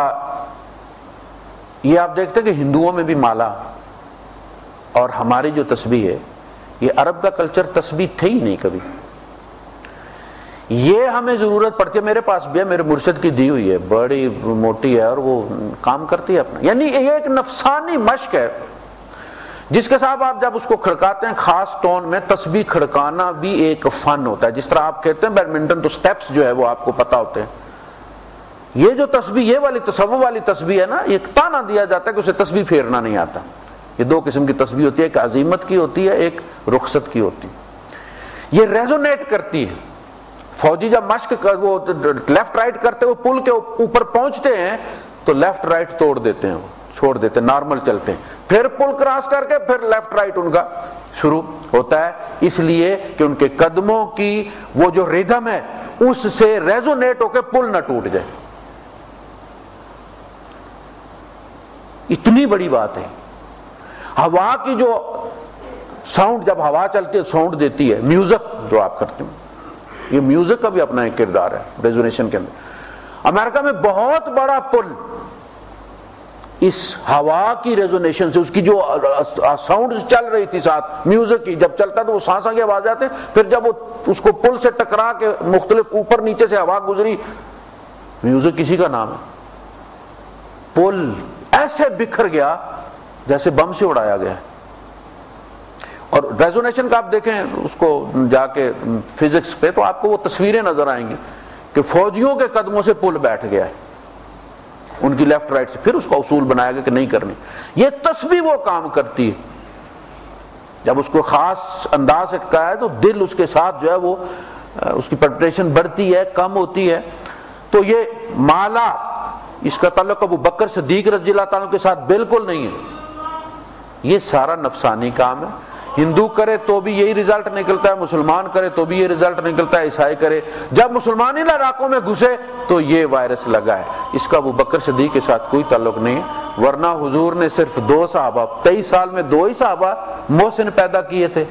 یہ آپ دیکھتے ہیں کہ ہندوؤں میں بھی مالا اور ہماری جو تسبیح ہے، یہ عرب کا کلچر تسبیح تھے ہی نہیں کبھی۔ یہ ہمیں ضرورت پڑتی ہے، میرے پاس بھی ہے، میرے مرشد کی دی ہوئی ہے، بڑی موٹی ہے اور وہ کام کرتی ہے اپنا، یعنی یہ ایک نفسانی مشق ہے جس کے ساتھ آپ جب اس کو کھڑکاتے ہیں خاص ٹون میں۔ تسبیح کھڑکانا بھی ایک فن ہوتا ہے، جس طرح آپ کہتے ہیں بیڈمنٹن تو سٹیپس جو ہے وہ آپ کو پتا ہوتے ہیں۔ یہ جو تسبیح، یہ والی تصوف والی تسبیح ہے نا، ایک تانا دیا جاتا ہے کہ اسے تسبیح پھیرنا نہیں آتا۔ یہ دو قسم کی تسبیح ہوتی ہے، ایک عزیمت کی ہوتی ہے، ایک رخصت کی ہوتی ہے۔ یہ ریزونیٹ کرتی ہے۔ فوجی جب مشق وہ لیفٹ رائٹ کرتے وہ پل کے اوپر پہنچتے ہیں تو لیفٹ رائٹ توڑ دیتے ہیں، وہ چھوڑ دیتے ہیں، نارمل چلتے ہیں، پھر پل کراس کر کے پھر لیفٹ رائٹ ان کا شروع ہوتا ہے، اس لیے کہ ان کے قدموں کی وہ جو ریدم ہے اس سے ریزونیٹ ہو کے پل نہ ٹوٹ جائے۔ اتنی بڑی بات ہے۔ ہوا کی جو ساؤنڈ، جب ہوا چلتی ہے ساؤنڈ دیتی ہے، میوزک جو آپ کرتے ہیں، یہ میوزک کا بھی اپنا ایک کردار ہے ریزونیشن کے اندر۔ امریکہ میں بہت بڑا پل اس ہوا کی ریزونیشن سے، اس کی جو ساؤنڈ چل رہی تھی ساتھ میوزک کی، جب چلتا تو وہ سانساں کی آواز آتے، پھر جب وہ اس کو پل سے ٹکرا کے مختلف اوپر نیچے سے ہوا گزری، میوزک کسی کا نام ہے، پل ایسے بکھر گیا جیسے بم سے اڑایا گیا۔ اور ریزونیشن کا آپ دیکھیں اس کو جا کے فزکس پہ تو آپ کو وہ تصویریں نظر آئیں گی کہ فوجیوں کے قدموں سے پل بیٹھ گیا ہے ان کی لیفٹ رائٹ سے، پھر اس کا اصول بنایا گیا کہ نہیں کرنی۔ یہ تسبیح وہ کام کرتی ہے، جب اس کو خاص انداز سے کہا ہے تو دل اس کے ساتھ جو ہے وہ اس کی پلپٹیشن بڑھتی ہے، کم ہوتی ہے۔ تو یہ مالا، اس کا تعلق ابو بکر صدیق رضی اللہ تعالیٰ کے ساتھ بالکل نہیں ہے، یہ سارا نفسانی کام ہے۔ ہندو کرے تو بھی یہی رزلٹ نکلتا ہے، مسلمان کرے تو بھی یہ رزلٹ نکلتا ہے، عیسائی کرے۔ جب مسلمان ان علاقوں میں گھسے تو یہ وائرس لگا ہے، اس کا ابو بکر صدیق کے ساتھ کوئی تعلق نہیں ہے، ورنہ حضور نے صرف 2 صحابہ، 23 سال میں 2 ہی صحابہ محسن پیدا کیے تھے،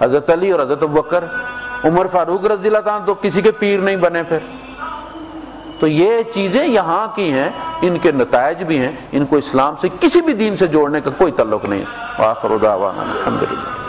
حضرت علی اور حضرت ابو بکر۔ عمر فاروق رضی اللہ تعالیٰ تو کسی کے پیر نہیں بنے پھر۔ تو یہ چیزیں یہاں کی ہیں، ان کے نتائج بھی ہیں، ان کو اسلام سے کسی بھی دین سے جوڑنے کا کوئی تعلق نہیں ہے۔ وآخر دعوانا الحمدللہ۔